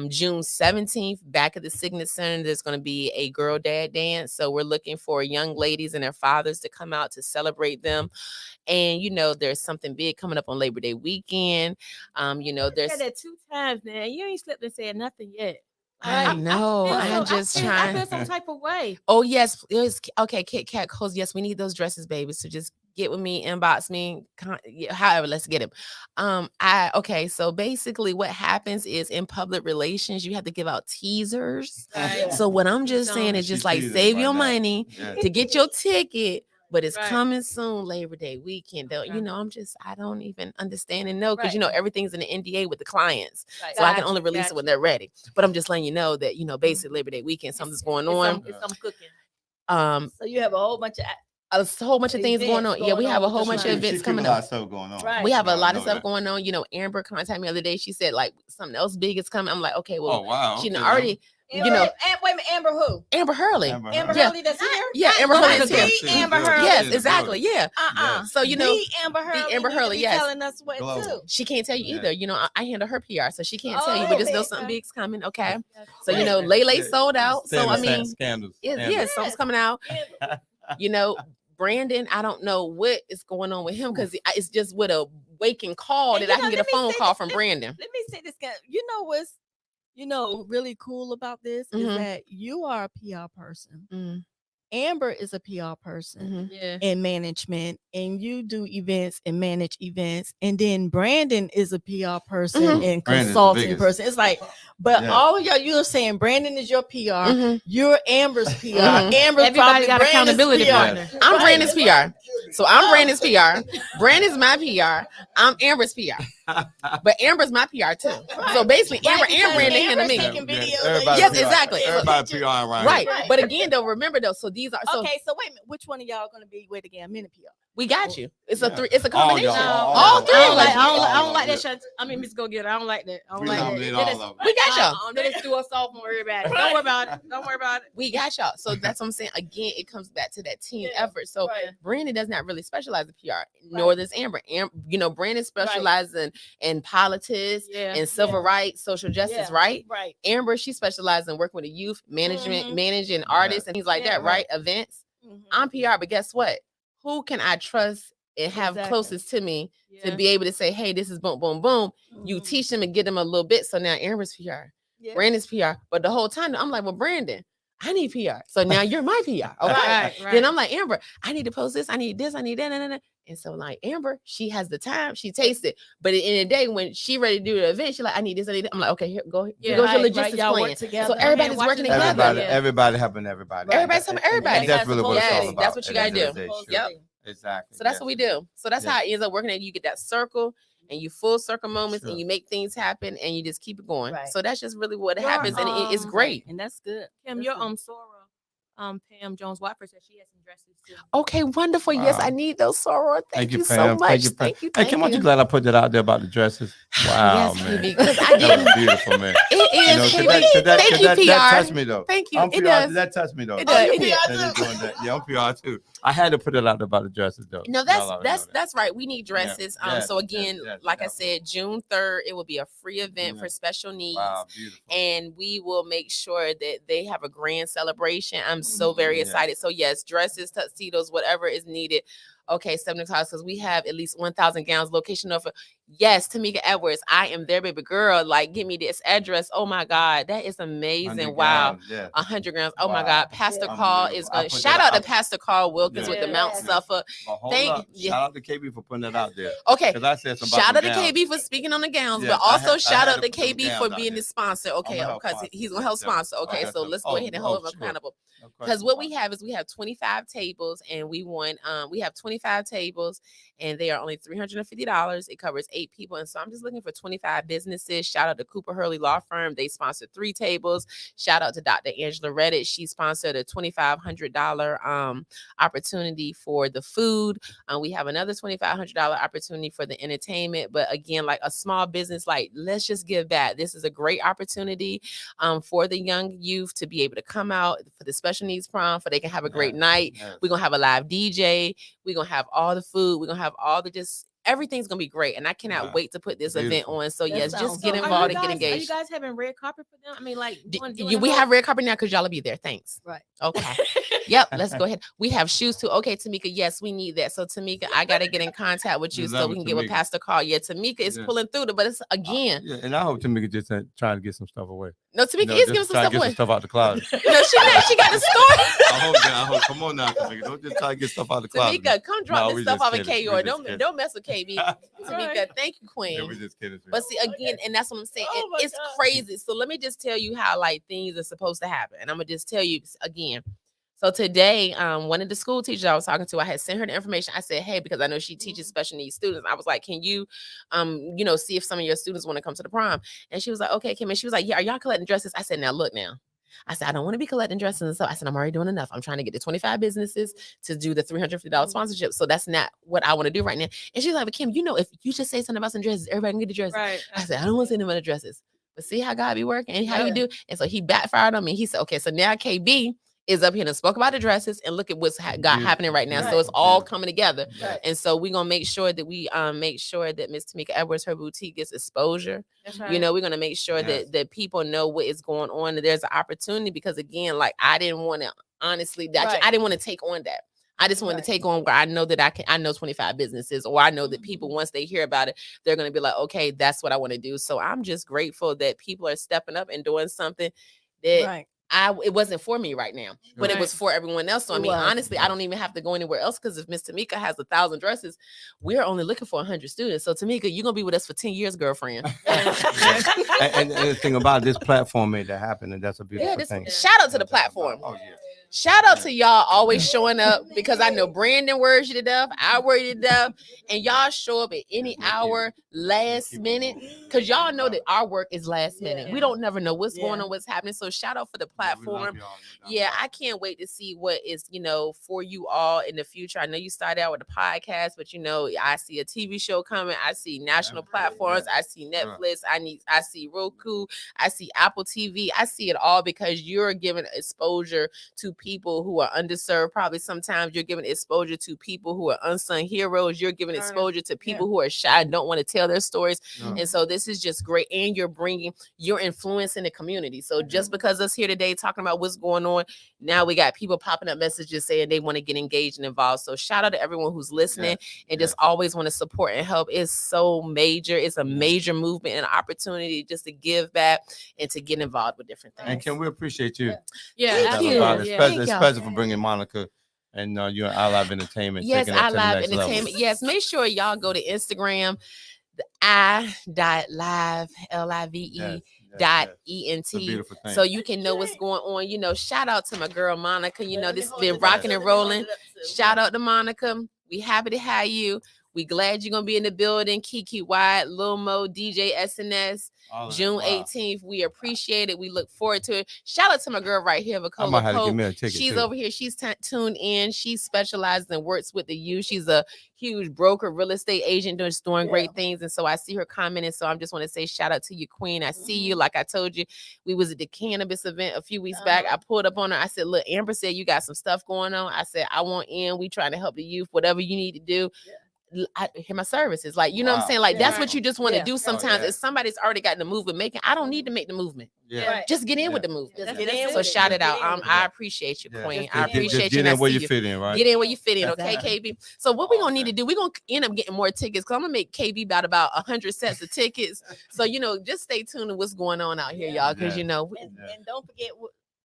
June 17th, back at the Signet Center, there's going to be a girl dad dance. So we're looking for young ladies and their fathers to come out to celebrate them. And there's something big coming up on Labor Day weekend. There's said that 2 times, man. You ain't slipped and said nothing yet. I know. I'm just I trying. feel some type of way. Oh yes, it was okay. Kit Kat calls. Yes, we need those dresses, baby. So just get with me, inbox me. However, let's get them. So basically, what happens is in public relations, you have to give out teasers. Right. So what I'm just saying is just like save your money to get your ticket. But it's coming soon, Labor Day weekend. Though, I don't even understand and know because everything's in the NDA with the clients, so I can only release it when they're ready. But I'm just letting you know that basically Labor Day weekend, something's going on. It's some cooking. So you have a whole bunch of. A whole bunch of things going on. Yeah, we have a whole bunch of events coming up. Stuff going on. Right. We have a lot of stuff going on. Amber contacted me the other day. She said like something else big is coming. I'm like, okay, well, Oh wow. she okay, already. Wait a minute, Amber who? Amber Hurley. Amber Amber Heard. Hurley that's here? Yeah, Amber Not Hurley is the here. Amber Hurley. Yes, Good. exactly. Yeah. Yes. So The Amber Hurley. Amber need to Hurley, be yes. telling us what Global. too. She can't tell you Yeah. either. I handle her PR, so she can't tell you, but just know something Okay. big's coming. Okay. So Yeah. Lele Yeah. sold out. So I mean, scandals. something's coming out. Brandon, I don't know what is going on with him because it's just with a waking call And that I can get a let me phone say call this- from Brandon. Let me say this, guy. What's really cool about this Mhm. is that you are a PR person. Mhm. Amber is a PR person Mhm. Yeah. in management, and you do events and manage events. And then Brandon is a PR person Mhm. and Brandon's the consulting biggest. person. It's like, but Yeah. all of y'all, you're saying Brandon is your PR, Mhm. you're Amber's PR. Mhm. Amber's Everybody probably got Brandon's accountability PR. partner. I'm Right. Brandon's PR. So I'm Oh. Brandon's PR. Brandon's my PR. I'm Amber's PR. But Amber's my PR too. So basically, Right, Amber and because Brandon Amber's handle me. taking videos of Everybody Yes, PR. exactly. Everybody PR around Right. here. But again, though, remember though, so these are Okay, so wait a minute. Which one of y'all going to be with again? Minute PR. we got you. It's Yeah. a three. It's a All combination. y'all. All three I of don't us. like. I don't like. I All don't like of that. I mean, Miss Go Get It. I don't like that. I don't We like nominate that. all Let of us- them. We got y'all. Let us do us off on everybody. Don't worry about it. Don't worry about it. We got y'all. So that's what I'm saying. Again, it comes back to that team effort. So Right. Brandon does not really specialize in PR, nor does Amber. Brandon specializes in politics Yeah. and civil rights, social justice, Yeah. right? Right. Amber, she specializes in working with the youth, management, Mhm. managing artists and things like Yeah, that, right? Events. Mhm. I'm PR, but guess what? Who can I trust and have Exactly. closest to me Yeah. to be able to say, hey, this is boom, boom, boom. You Mhm. teach them and get them a little bit. So now Amber's PR, Yeah. Brandon's PR. But the whole time I'm like, well, Brandon, I need PR. So now you're my PR. Okay. Right. Then I'm like, Amber, I need to post this. I need this. I need that. And so like Amber, she has the time. She takes it. But at the end of the day, when she ready to do the event, she's like, I need this. I need that. I'm like, okay, here go. Here Yeah, goes your right, logistics y'all plan. work together. So everybody's watch working it together. Everybody, Yeah. everybody helping everybody. Everybody's helping everybody. And that's really what it's all Yes, about. that's what you At the gotta end of the do. day, sure. Yep. Exactly. So that's yes. what we do. So that's Yeah. how it ends up working. And you get that circle and you full circle moments Sure. and you make things happen and you just keep it going. Right. So that's just really what Your, happens. And it's great. And that's good. Kim, That's your good. Sora Pam Jones Watford said she has some dresses too. Okay, wonderful. Yes, I Wow. need those, Soror. Thank you so Pam. much. Thank you, Pam. Thank you. Hey, Thank Kim, aren't you you. glad I put that out there about the dresses? Wow, Yes, man. KB, because I That was didn't. beautiful, man. It is, KB. Thank you, PR. That touched me, though. Thank you. I'm It PR. does. That touched me, though. It does. It That does. they're doing that. Yeah, I'm PR, too. I had to put it out there about the dresses, though. No, Y'all already know that. that's right. We need dresses. Yes, So again, yes, like I yes. said, June 3rd, it will be a free event Yeah. for special needs. Wow, beautiful. And we will make sure that they have a grand celebration. I'm so very excited. So yes, dresses, tuxedos, whatever is needed. Okay, 7 o'clock, because we have at least 1,000 gowns. Location offer. Yes, Tamika Edwards. I am there, baby girl. Like, give me this address. Oh my God, that is amazing. Wow. Grams, yeah. 100 grams. Oh my Wow. God. Pastor Carl is Unbelievable. going I to put shout that- out to Pastor Carl Wilkins with the Mount Yeah. Suffolk. But hold Thank- up. yeah. Shout out to KB for putting that out there. Okay. Because I said something Shout about out the to gowns. KB for speaking on the gowns, Yes, but also I shout had out to to put them KB gowns for out being there. the sponsor. Okay, help because sponsor. he's gonna help Yeah. sponsor. Okay, Okay, so so- let's go ahead and hold him sure. accountable. No Because question what we about have is we have 25 tables, and we have 25 tables, and they are only $350. It covers 8 people, and so I'm just looking for 25 businesses. Shout out to Cooper Hurley Law Firm. They sponsored 3 tables. Shout out to Dr. Angela Redditt. She sponsored a $2,500 opportunity for the food. We have another $2,500 opportunity for the entertainment. But again, like a small business, like let's just give back. This is a great opportunity for the young youth to be able to come out for the special needs prom, for they can have a great night. Yes. We're gonna have a live DJ. We're gonna have all the food. We're gonna have all the everything's gonna be great. And I cannot Wow. wait to put this event Beautiful. on. So That yes, sounds just get so- involved and get Are you engaged. guys having red carpet for them? I mean, like We have red carpet now because y'all will be there. Thanks. Right. Okay. Yep. Let's go ahead. We have shoes too. Okay, Tamika. Yes, we need that. So Tamika, I gotta get in contact with you You so love we it, can get with Tamika. Pastor Carl. Yeah, Tamika is Yeah. pulling through but it's again. Yeah, and I hope Tamika just trying to get some stuff away. No, Tamika You know, is just giving some trying to stuff get away. some stuff out the closet. No, she got the story. I hope. Come on now, Tamika. Don't just try to get stuff out the closet. Tamika, come drop No, we this stuff just off of kidding. KO. We just kidding. Don't mess with KB. Tamika, thank you, Queen. Yeah, we just kidding. But see, again, and that's what I'm saying. Oh my It's God. crazy. So let me just tell you how like things are supposed to happen. And I'm gonna just tell you again. So today, one of the school teachers I was talking to, I had sent her the information. I said, hey, because I know she teaches special needs students. I was like, can you, see if some of your students want to come to the prom? And she was like, okay, Kim. And she was like, yeah, are y'all collecting dresses? I said, now look now. I said, I don't want to be collecting dresses. And so I said, I'm already doing enough. I'm trying to get the 25 businesses to do the $350 sponsorship. So that's not what I want to do right now. And she's like, but Kim, if you just say something about some dresses, everybody can get the dresses. Right. I said, I don't want to say them about the dresses. But see how God be working and how you do. And so he backfired on me. He said, okay, so now KB is up here and spoke about the dresses and look at what's got happening right now. So it's all coming together. Right. And so we're gonna make sure that we make sure that Miss Tamika Edwards, her boutique gets exposure. That's right. We're gonna make sure that people know what is going on. And there's an opportunity because again, like I didn't want to honestly I didn't want to take on that. I just wanted to take on where I know that I know 25 businesses, or I know that people, once they hear about it, they're going to be like, okay, that's what I want to do. So I'm just grateful that people are stepping up and doing something that it wasn't for me right now, but it was for everyone else. So I mean, honestly, I don't even have to go anywhere else because if Miss Tamika has 1,000 dresses, we're only looking for 100 students. So Tamika, you're gonna be with us for 10 years, girlfriend. and the thing about this platform made that happen, and that's a beautiful thing. Shout out to the platform. Oh yeah. Shout out to y'all always showing up because I know Brandon words you to death. I worry you to death. And y'all show up at any hour last minute because y'all know that our work is last minute. We don't never know what's going on, what's happening. So shout out for the platform. Yeah, I can't wait to see what is, for you all in the future. I know you started out with the podcast, but I see a TV show coming. I see national platforms. I see Netflix. I see Roku. I see Apple TV. I see it all because you're giving exposure to people who are underserved. Probably sometimes you're giving exposure to people who are unsung heroes. You're giving exposure to people who are shy and don't want to tell their stories. And so this is just great. And you're influencing the community. So just because us here today talking about what's going on, now we got people popping up messages saying they want to get engaged and involved. So shout out to everyone who's listening and just always want to support and help. It's so major. It's a major movement and opportunity just to give back and to get involved with different things. And Kim, we appreciate you. Thank you. Especially for bringing Monica and you and I Live Entertainment. Yes, taking it I to the Live next Entertainment. level. Yes, make sure y'all go to Instagram, the I.live, LIVE. .ent so you can know what's going on. Shout out to my girl Monica. This has been rocking and rolling. Shout out to Monica. We happy to have you. We glad you're gonna be in the building. Kiki Wyatt, Lil Mo, DJ SNS, June 18th. We appreciate it. We look forward to it. Shout out to my girl right here, I might Vacola have to give Pope. me a ticket. She's too. over here. She's tuned in. She specializes and works with the youth. She's a huge broker, real estate agent, doing great things. And so I see her commenting. So I just want to say shout out to you, Queen. I see you. Like I told you, we was at the cannabis event a few weeks back. I pulled up on her. I said, look, Amber said you got some stuff going on. I said, I want in. We trying to help the youth, whatever you need to do. I hear my services. Like, you know what I'm saying? Like, that's what you just want to do sometimes. If somebody's already got the movement making, I don't need to make the movement. Just get in with the movement. So shout it out. I appreciate you, Queen. I appreciate you. Get in where you fit in, right? Get in where you fit in, okay, KB? So what we're gonna need to do, we're gonna end up getting more tickets because I'm gonna make KB about 100 sets of tickets. So, you know, just stay tuned to what's going on out here, y'all, because you know. And don't forget,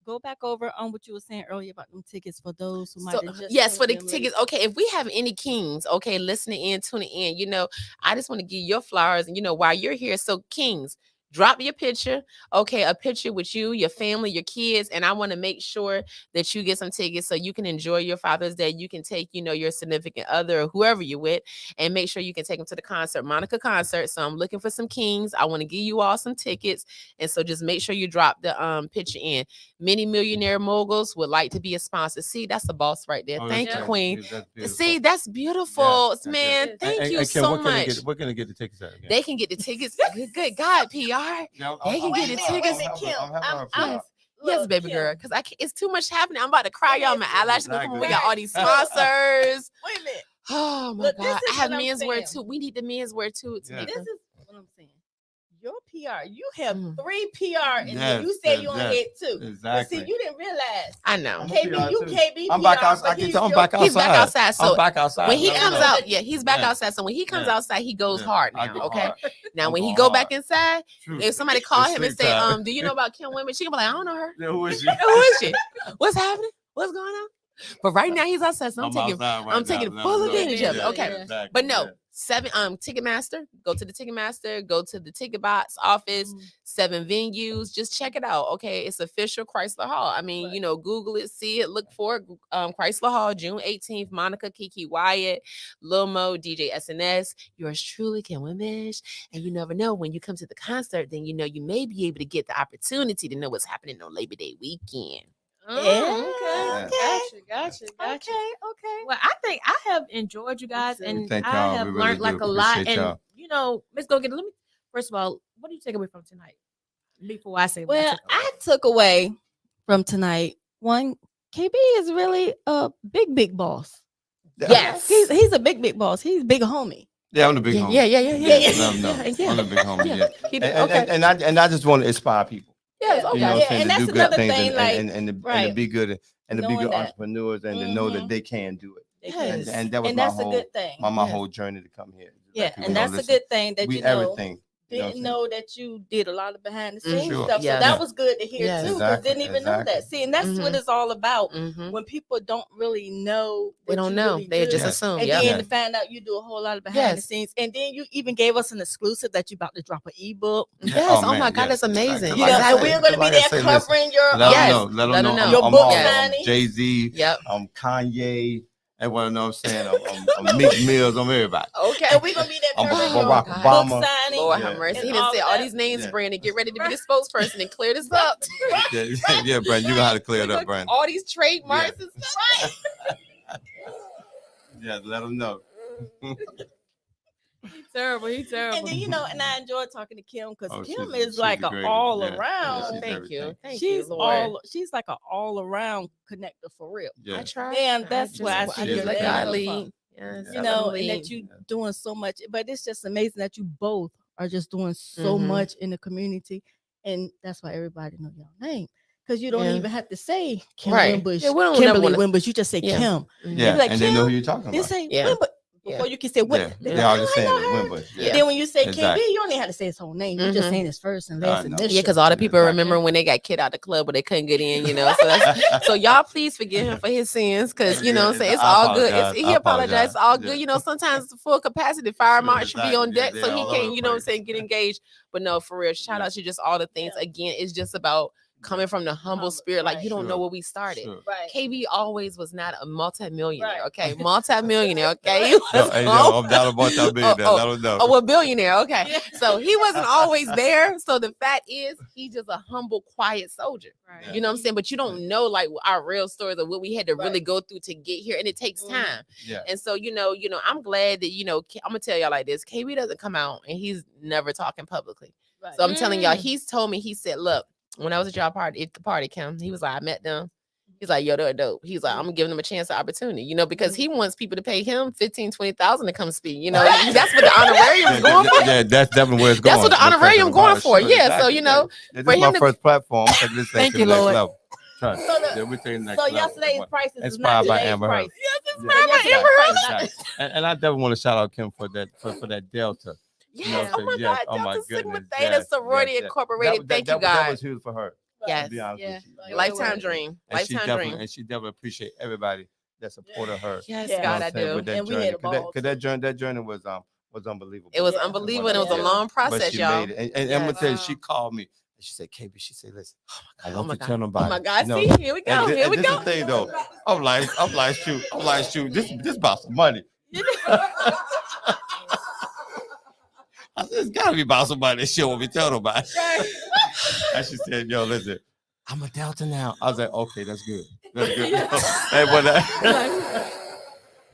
go back over on what you were saying earlier about them tickets for those who might have just yes, for the tuned in tickets. Okay, if we have any kings, okay, listening in, tuning in, you know, I just want to give your flowers, and you know, while you're here, so kings, drop your picture, okay, a picture with you, your family, your kids, and I want to make sure that you get some tickets so you can enjoy your Father's Day. You can take, you know, your significant other or whoever you're with, and make sure you can take them to the concert, Monica concert. So I'm looking for some kings. I want to give you all some tickets, and so just make sure you drop the picture in. Many millionaire moguls would like to be a sponsor. See, that's the boss right there. Thank you, Queen. See, that's beautiful, man. Thank you so much. We're gonna get the tickets out again. They can get the tickets. Good God, PR. They can get the tickets. Yes, baby girl, because it's too much happening. I'm about to cry, y'all. My eyelashes gonna come on. We got all these sponsors. Wait a minute. Oh my God. I have men's wear too. We need the men's wear too. This is what I'm saying. Your PR, you have 3 PR, and then you say you only had 2. Exactly. But see, you didn't realize. I know. KB, you can't be. I'm back outside. I'm back outside. He's back outside. So I'm back outside. when he comes out, he's back outside. So when he comes outside, he goes hard now. Okay. Now when he go back inside, if somebody call him and say, do you know about Kim Wimbish? She can be like, I don't know her. Who is she? Who is she? What's happening? What's going on? But right now he's outside, so I'm taking full advantage of it. Okay. But no. 7 Ticketmaster, go to the Ticketmaster, go to the Ticket Box office, 7 venues, just check it out. Okay, it's official Chrysler Hall. I mean, you know, Google it, see it, look for it. Chrysler Hall, June 18th, Monica, Kiki Wyatt, Lil Mo, DJ SNS, yours truly, Ken Wimbish. And you never know, when you come to the concert, then you know you may be able to get the opportunity to know what's happening on Labor Day weekend. Gotcha. Okay. Well, I think I have enjoyed you guys, and I have learned like a lot. And you know, Miss Go Get. Let me first of all, what do you take away from tonight? Before I say, well, I took away from tonight. One, KB is really a big boss. Yes, he's a big boss. He's big homie. Yeah, I'm the big homie. Yeah. I'm the big homie. And I just want to inspire people. Yes, okay. You know what I'm saying? And to that's do good another things thing, and to be good and to be good entrepreneurs and to know that they can do it. Yes. And that was that's a good thing. My whole journey to come here. Yeah, and that's a good thing that you know. Everything. Didn't know that you did a lot of behind the scenes Sure. stuff. So that was good to hear too, because didn't even know that. See, and that's what it's all about. When people don't really know, they don't know. Really they just assume. And then to find out you do a whole lot of behind the scenes. And then you even gave us an exclusive that you about to drop an ebook. Yes. Oh my God, that's amazing. You know, so we're gonna be there covering your let them know. Your book signing. Jay-Z, Kanye. And what I know I'm saying, I'm Meek Mills, I'm everybody. Okay, and we're gonna be there covering Barack Obama. Signing. Lord have mercy. He didn't say all these names, Brandon. Get ready to be the spokesperson and clear this up. Yeah, Brandon, you know how to clear it up, Brandon. All these trademarks and stuff. Yeah, let them know. He's terrible. And then you know, and I enjoy talking to Kim because Kim is like an all around. Thank you. She's like an all around connector for real. Yeah. I try. And that's why I see you like God lead. Yes, you know, and that you doing so much. But it's just amazing that you both are just doing so much in the community, and that's why everybody know your name. Because you don't even have to say Kim Wimbish, Kimberly Wimbish. You just say Kim. Yeah, like, and they know who you're talking about. They say Wimbish. Before you can say what, they all just saying Wimbish. Then when you say KB, you don't even have to say his whole name. You're just saying his first and last initial. Yeah, because all the people remember when they got kicked out the club, but they couldn't get in. You know, so y'all please forgive him for his sins, because you know what I'm saying, it's all good. He apologized. It's all good. You know, sometimes the full capacity fire marshal should be on deck, so he can't, you know what I'm saying, get engaged. But no, for real, shout out to just all the things. Again, it's just about coming from the humble spirit, like you don't know Sure. where we started. Sure. Right. KB always was not a multimillionaire, Right. okay? Multimillionaire, okay? He was Hey, yo, I'm not a multi-millionaire. Oh, I don't know. Oh, well, billionaire, okay. So he wasn't always there. So the fact is, he's just a humble, quiet soldier. Right. You know what I'm saying? But you don't know like our real stories of what we had to really go through to get here, and it takes time. Yeah. And so I'm glad that I'm gonna tell y'all like this: KB doesn't come out, and he's never talking publicly. Right. So I'm telling y'all, he's told me, he said, look, when I was at y'all party, at the party, Kim, he was like, I met them. He's like, yo, they're dope. He's like, I'm gonna give them a chance, an opportunity, because he wants people to pay him $15,000-$20,000 to come speak. That's what the honorarium is going for. Yeah, that's definitely where it's going. That's what the honorarium going for. Yeah, so this for is my him to- first platform. I'm taking this Thank to you, the next Lord. level. Trust. So the- Yeah, we're taking the next So level. yesterday's prices is Inspired not by today's Amber price. Heard. Inspired by Amber Heard. Exactly. And I definitely want to shout out Kim for that Delta. Yes. what Oh my I'm saying? God. Oh my Delta Sigma goodness. Theta Yes, Sorority yes, yes. Incorporated. Thank you, That God. was huge for her. Yes. To be honest Yeah. with you. Yeah. Lifetime dream. And she Lifetime dream. definitely appreciate everybody that supported her. Yes, Yeah. God, know I what I'm saying, do. with that And we journey. had a ball, Because that journey was unbelievable. It was Yeah. unbelievable. And it was a Yeah. long But process, she y'all. made it. And I'm gonna Yes. tell you, she called me and she said, KB, she said, listen, I Oh want my you to God. tell nobody. Oh my God. You know, See, here we go. and Here we this go. is the thing though. I'm like, shoot, this about some money. I said, it's gotta be about somebody that she won't be telling nobody. And she said, yo, listen, I'm a Delta now. I was like, okay, that's good. That's good. Hey,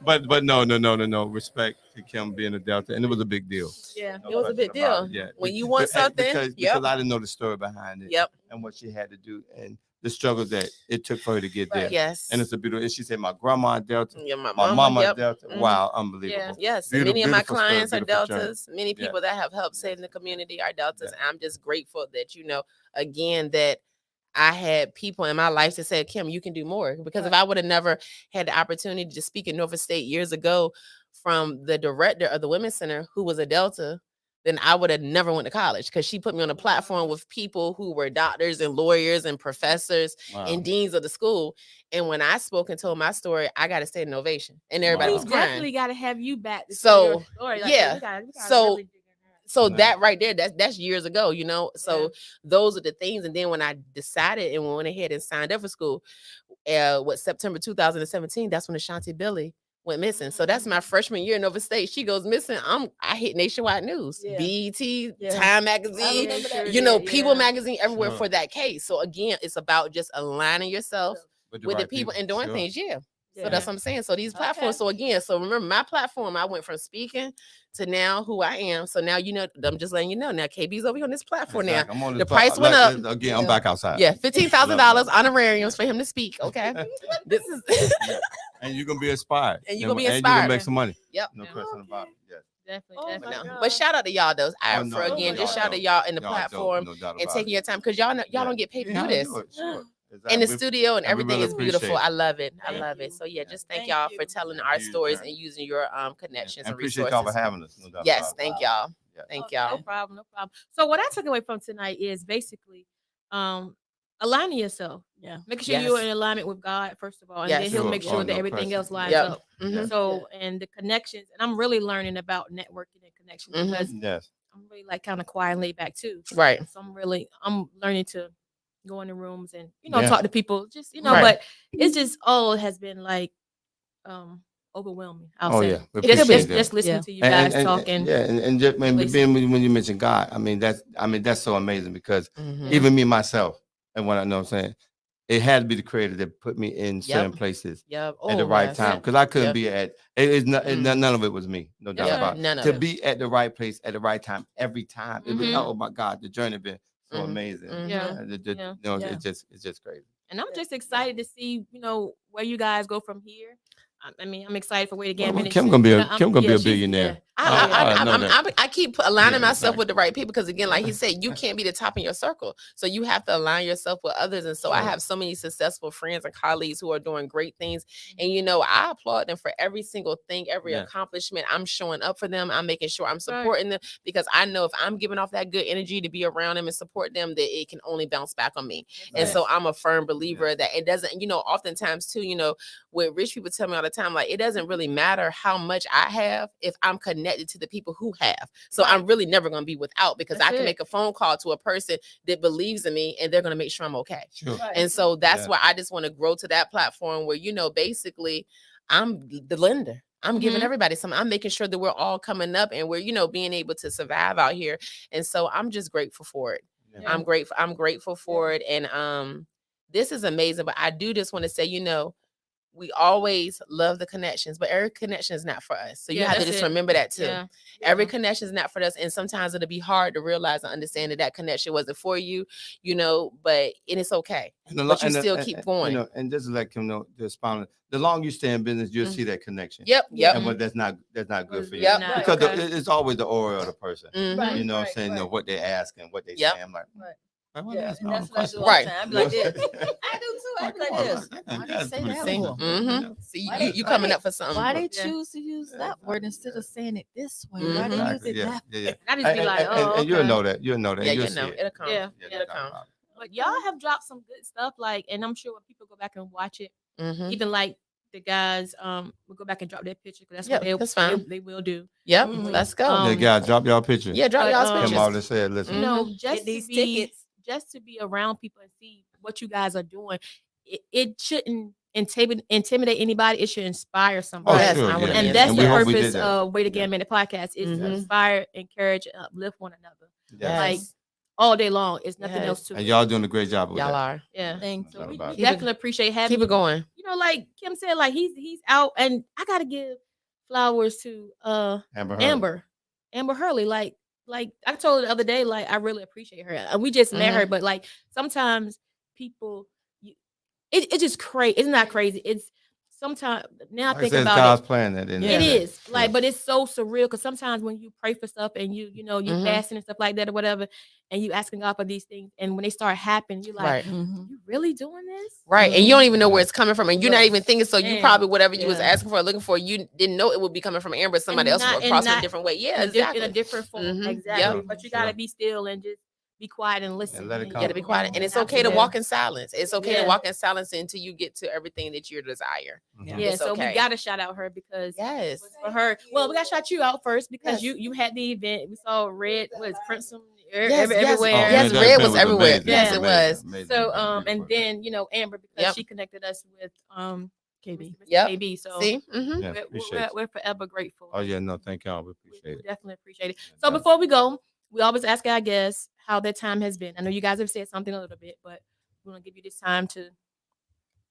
but no. Respect to Kim being a Delta, and it was a big deal. Yeah, No it was a big question about deal. it, yeah. When you want something, because I didn't know the story behind it. Yep. And what she had to do and the struggle that it took for her to get there. Yes. And it's a beautiful. And she said, my grandma Delta, Yeah, my my mama yep. Delta. Mhm. Wow, unbelievable. Yes, Beautiful- many of my beautiful story, clients are beautiful journey. Deltas. Many Yeah. people that have helped save the community are Deltas. Yeah. And I'm just grateful that, again, that I had people in my life that said, Kim, you can do more. Because if I would have never had the opportunity to speak at Norfolk State years ago from the director of the Women's Center, who was a Delta, then I would have never went to college, because she put me on a platform with people who were doctors and lawyers and professors Wow. and deans of the school. And when I spoke and told my story, I got to stay in ovation. And everybody Wow. was We crying. definitely got to have you back. To So, tell your story. yeah. we gotta So- really dig in that. So Yeah. that right there, that's years ago, So those are the things. And then when I decided and went ahead and signed up for school, September 2017, that's when Ashanti Billy went missing. So that's my freshman year in Nova State. She goes missing. I hit nationwide news, Yeah. BET, Yeah. Time I Magazine, remember that. People Magazine, everywhere Sure. for that case. So again, it's about just aligning yourself with the right people and doing Sure. things. Yeah. So Yeah. that's what I'm saying. So these platforms. So again, remember my platform, I went from speaking to now who I am. So now, I'm just letting you know. Now KB's over here on this platform Exactly. now. I'm on The this price went up. Again, I'm back outside. Yeah, $15,000 Love honorariums for him to speak. Okay. This is Yeah. And you're gonna be inspired. And you're gonna be And you're gonna inspired. make some money. Yep. No question about it. Yes. Definitely, Oh my definitely. God. But shout out to y'all though. Oh, no, Again, no, just y'all shout out to dope. y'all in the Y'all dope, platform no doubt and about taking it. your time, because y'all Yeah. don't get paid to Yeah, do I this. know it, sure. In Exactly. the studio and and we everything really is beautiful. appreciate it. I love it. I Thank love it. you. So yeah, just thank Thank y'all you. for telling our Huge stories journey. and using your connections And and appreciate resources. y'all for having us. No doubt Yes, about it. thank y'all. Yeah. Thank Okay, y'all. No problem. So what I took away from tonight is basically aligning yourself. Yeah. Making sure you're Yes. in alignment with God, first of all, and Yes. then he'll Sure. make sure Oh, that no everything question. else lines Yep. up. Mhm. So, and the connections, and I'm really learning about networking and connections Mhm. because Yes. I'm really like kind of quiet and laid back too. Right. So I'm learning to go in the rooms and, Yeah. talk to people, just, Right. but it's just all has been like, overwhelming. I'll Oh, say. yeah. We Just, appreciate just, that. just listening Yeah. to you guys talking. Yeah, and just Listen. when you mentioned God, that's so amazing because Mhm. even me myself, and what I know, what I'm saying, it had to be the Creator that put me in certain places Yep. at the right time, because I couldn't Yep. be at none of it was me, no doubt Yeah. about it. None of To it. be at the right place at the right time every time. It was, Mhm. oh my God, the journey been so Mhm. amazing. Mhm. Yeah. Yeah. It's just crazy. And I'm just excited to see, where you guys go from here. I'm excited for Way to Well, Game. Kim gonna be a billionaire. I keep aligning Yeah, myself with exactly. the right people, because again, like he said, you can't be the top in your circle, so you have to align yourself with others. And so I Sure. have so many successful friends and colleagues who are doing great things, and I applaud them for every single thing, every Yeah. accomplishment. I'm showing up for them. I'm making sure I'm supporting them, because I know if I'm giving off that good energy to be around them and support them, that it can only bounce back on me. And so I'm a firm believer that it doesn't. Oftentimes too, what rich people tell me all the time, like, it doesn't really matter how much I have if I'm connected to the people who have. So I'm really never going to be without, because I can make a phone call to a person that believes in me and they're going to make sure I'm okay. Sure. And so that's why I just want to grow to that platform where, basically I'm the lender. I'm giving everybody something. I'm making sure that we're all coming up and we're, being able to survive out here. And so I'm just grateful for it. Yeah. I'm grateful for it. And this is amazing. But I do just want to say, we always love the connections, but every connection is not for us. So you have to just remember that too. Yeah. Every connection is not for us. And sometimes it'll be hard to realize and understand that connection wasn't for you, but it's okay. But you still keep going. And just to let Kim know, to expound, the longer you stay in business, you'll see that connection. Yep. And what that's not good for you. Yep. Because it's always the aura of the person. Mhm. You know what I'm saying? What they ask and what they say. I'm like, Yeah, and that's question. what I do all the Right. time. I be like this. I do too. I be like this. Why they say that See? for? Mhm. See, Why you coming up for something. Why they choose to use that word instead of saying it this way? Why they use it that way? Yeah. I just be like, oh, and you'll okay. know that. You'll know that. Yeah, You'll you see know. it. It'll come. Yeah. It'll come. But y'all have dropped some good stuff, and I'm sure when people go back and watch it, Mhm. even like the guys will go back and drop their picture, because that's Yep, what that's fine. they will do. Yep. Mhm. Let's go. Um, Yeah, guys, drop y'all picture. Yeah, drop but, y'all's um, Kim pictures. always said, listen. Just Get these tickets. just to be around people and see what you guys are doing, it shouldn't intimidate anybody. It should inspire somebody. Yes, sure, I wanna yeah. And be that's And the we hope we purpose did that. of Wait Yeah. Again Minute Podcast, is to Mhm. inspire, encourage, and uplift one another. Yes. Like all day long. It's nothing Yes. else to And it. y'all doing a great job with Y'all that. are. Yeah. Thank So Not we about it. definitely appreciate having Keep it going. like Kim said, like he's out, and I gotta give flowers to Amber Amber Hurley. Like I told her the other day, like I really appreciate her. And we just met her, but like sometimes people, it's just crazy. It's not crazy. It's sometimes now I Like I think said, it's about God's it. plan that in It there. is like, but it's so surreal, because sometimes when you pray for stuff and you Mhm. fasting and stuff like that or whatever, and you asking God for these things, and when they start happening, you're like, Right. Mhm. you really doing this? Right. And you don't even know where it's coming from. And you're not Right. even thinking. So you Man, probably, whatever you was yeah. asking for or looking for, you didn't know it would be coming from Amber. Somebody else not- was and crossing a not different way. Yeah, in exactly. a different form. Mhm. Exactly. Yep. But you gotta be still and just be quiet and listen. let it and come. You gotta be quiet. And it's okay to Absolutely. walk in silence. It's okay to Yeah. walk in silence until you get to everything that you desire. Mhm. Yeah, It's so we okay. gotta shout out her, because Yes. for her. Well, we gotta shout you out first, because Yes. you had the event. We saw Red was Princeton Yes, everywhere. Oh, man, Yes, that Red event was everywhere. amazing. Yes, it was. Amazing. So Beautiful. and then Amber, because Yep. she connected us with KB. Mr. Yep. KB. So See? Mm-hmm. Yes, appreciate it. we're forever grateful. Oh yeah, no, thank y'all. We We appreciate it. definitely appreciate it. Yeah, So that's- before we go, we always ask our guests how their time has been. I know you guys have said something a little bit, but we're gonna give you this time to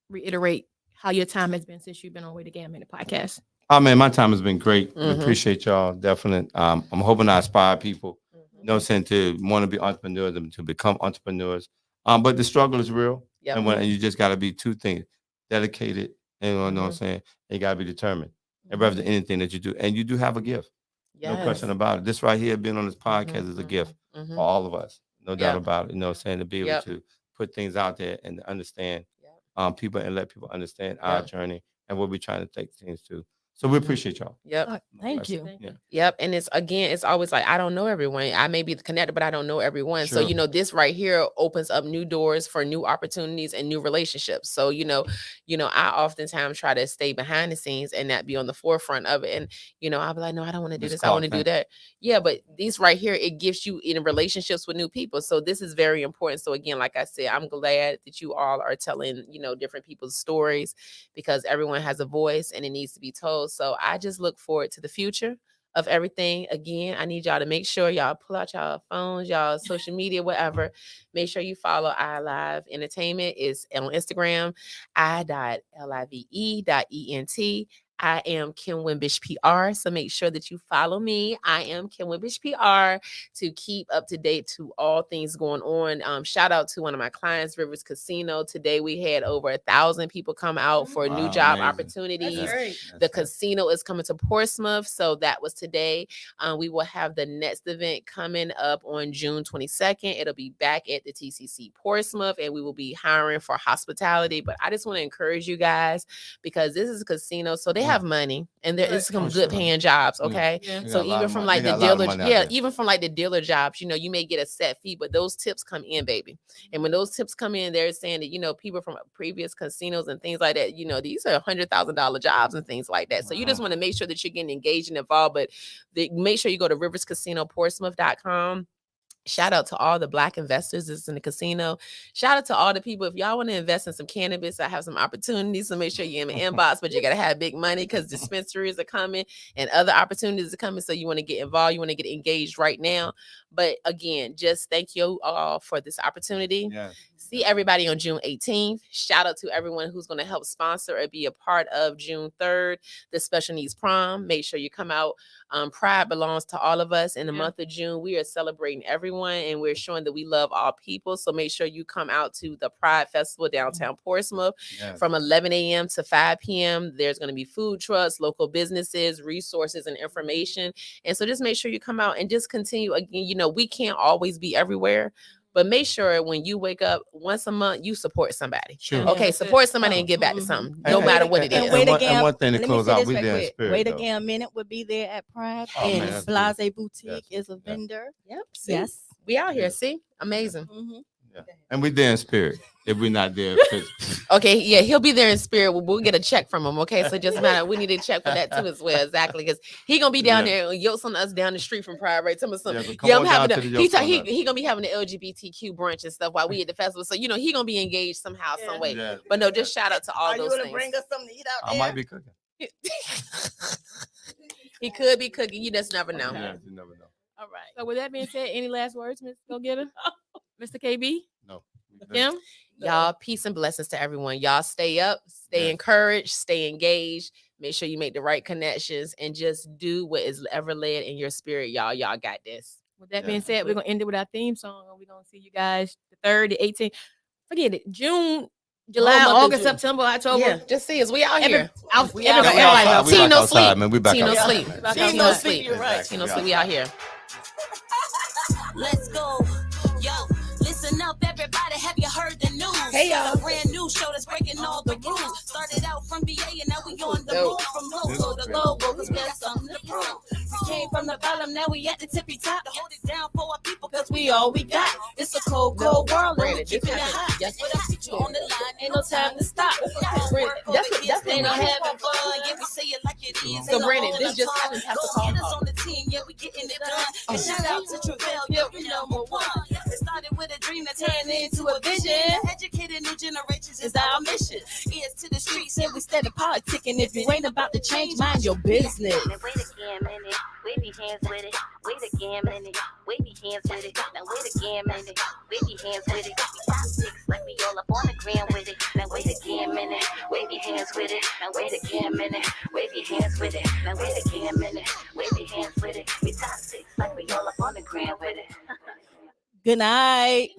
reiterate how your time has been since you've been on Way to Gam in the podcast. Oh man, my time has been great. We Mhm. appreciate y'all. Definitely. I'm hoping I inspire people, Mm-hmm. you know what I'm saying, to want to be entrepreneurs and to become entrepreneurs. But the struggle is real. Yep. And you just gotta be two things: dedicated, and you know what I'm Mhm. saying, and you gotta be determined. And rather than anything that you do. And you do have a gift. No question about it. This right here, being on this podcast, is a gift Mhm. for all of us. No doubt Yep. about it. You know what I'm saying? To be able Yep. to put things out there and to understand Yep. people and let people understand our Yep. journey and what we're trying to take things to. So we appreciate y'all. Yep. Thank you. Yeah. Yep. And it's always like, I don't know everyone. I may be connected, but I don't know everyone. So, Sure. this right here opens up new doors for new opportunities and new relationships. So, I oftentimes try to stay behind the scenes and not be on the forefront of it. And, I'll be like, no, I don't want to do Miss this. I want to Clark, do that. Yeah. But these right here, it gives you in relationships with new people. So this is very important. So again, like I said, I'm glad that you all are telling, different people's stories, because everyone has a voice and it needs to be told. So I just look forward to the future of everything. Again, I need y'all to make sure y'all pull out y'all phones, y'all social media, whatever. Make sure you follow iLive Entertainment. It's on Instagram, i.live.ent. I am Kim Wimbish PR. So make sure that you follow me. I am Kim Wimbish PR to keep up to date to all things going on. Shout out to one of my clients, Rivers Casino. Today we had over 1,000 people come out for new job Amazing. opportunities. That's great. The That's casino is coming to Portsmouth. So that was today. We will have the next event coming up on June 22nd. It'll be back at the TCC Portsmouth, and we will be hiring for hospitality. But I just want to encourage you guys, because this is a casino. So they have have money, and there is some Oh, good sure. paying jobs. Yeah. Okay, Yeah. They so got a lot even of from money. like They the got a lot of dealer, money out yeah, there. even from like the dealer jobs, you know, you may get a set fee, but those tips come in, baby. And when those tips come in, they're saying that, you know, people from previous casinos and things like that, you know, these are $100,000 jobs and things like that. So you just want to make sure that you're getting engaged and involved, but make sure you go to riverscasinoportsmouth.com. Shout out to all the Black investors that's in the casino. Shout out to all the people. If y'all want to invest in some cannabis, I have some opportunities. So make sure you're in my inbox, but you got to have big money because dispensaries are coming and other opportunities are coming. So you want to get involved. You want to get engaged right now. But again, just thank you all for this opportunity. Yes. See everybody on June 18th. Shout out to everyone who's going to help sponsor or be a part of June 3rd, the Special Needs Prom. Make sure you come out. Pride belongs to all of us. In the month of June, we are celebrating everyone and we're showing that we love all people. So make sure you come out to the Pride Festival downtown Portsmouth from 11 a.m. to 5 p.m. There's going to be food trucks, local businesses, resources, and information. And so just make sure you come out and just continue. Again, you know, we can't always be everywhere. But make sure when you wake up once a month, you support somebody. Sure. Okay, support somebody and give back to something, no matter what it is. And Wait one Again. thing to Let me close say out, this we right there in quick. spirit. Wait though. Again Minute will be there at Pride, Oh, man, and that's Blase beautiful. Boutique is a vendor. Yep. See? Yes. We out here. See? Amazing. Yeah. And we there in spirit. If we're not there physically. Okay, yeah, he'll be there in spirit. We'll get a check from him. Okay, so just matter. We need a check for that too as well. Exactly, because he gonna be down there and yoke on us down the street from Pride, right? Tell me something. Yeah, but come Yeah, I'm on down having to the, the he yoke on us. he gonna be having the LGBTQ brunch and stuff while we at the festival. So you know he gonna be engaged somehow, some way. Yeah. But no, just shout out to all Are you those gonna things. bring us something to eat out I there? might be cooking. He could be cooking. You just never know. Yeah, you never know. All right. So with that being said, any last words, Mr. Go Getter? Mr. KB? No. Kim? Y'all, peace and blessings to everyone. Y'all stay up, stay encouraged, stay engaged. Make sure you make the right connections and just do what is ever led in your spirit, y'all. Y'all got this. With that being said, we're gonna end it with our theme song, and we're gonna see you guys the 3rd, the 18th. Forget it. June, July, month of August, June. September, October. Yeah, just see us. We out here. Everybody, We back Tino outside, sleep. man. We back Tino outside. sleep. Back Tino outside. sleep. You're right. Tino sleep. We out here. Let's go. Yo, listen up, everybody. Have you heard the news? Hey, y'all. A brand new show that's breaking all the rules. Started out from BA and now we on the move from local to global because we got something to prove. We came from the bottom, now we at the tippy top to hold it down for our people because we all we got. It's a cold, cold world and we keeping it hot. Yes. But I put you on the line, ain't no time to stop. That's ain't no having fun. Yeah, we say it like it is. So, Ain't no Brandon, holding this just our happened. tongue. Have to Go call get us her. on the team, yeah, we getting it done. And shout out to Travell, yeah, we number one. It started with a dream that turned into a vision. Educated new generations is our mission. Ears to the streets and we steady politicking. If you ain't about to change, mind your business. Now wait again, minute. Wave your hands with it. Wait again, minute. Wave your hands with it. Now wait again, minute. Wave your hands with it. We top six like we all up on the ground with it. Now wait again, minute. Wave your hands with it. Now wait again, minute. Wave your hands with it. Now wait again, minute. Wave your hands with it. We top six like we all up on the ground with it. Good night.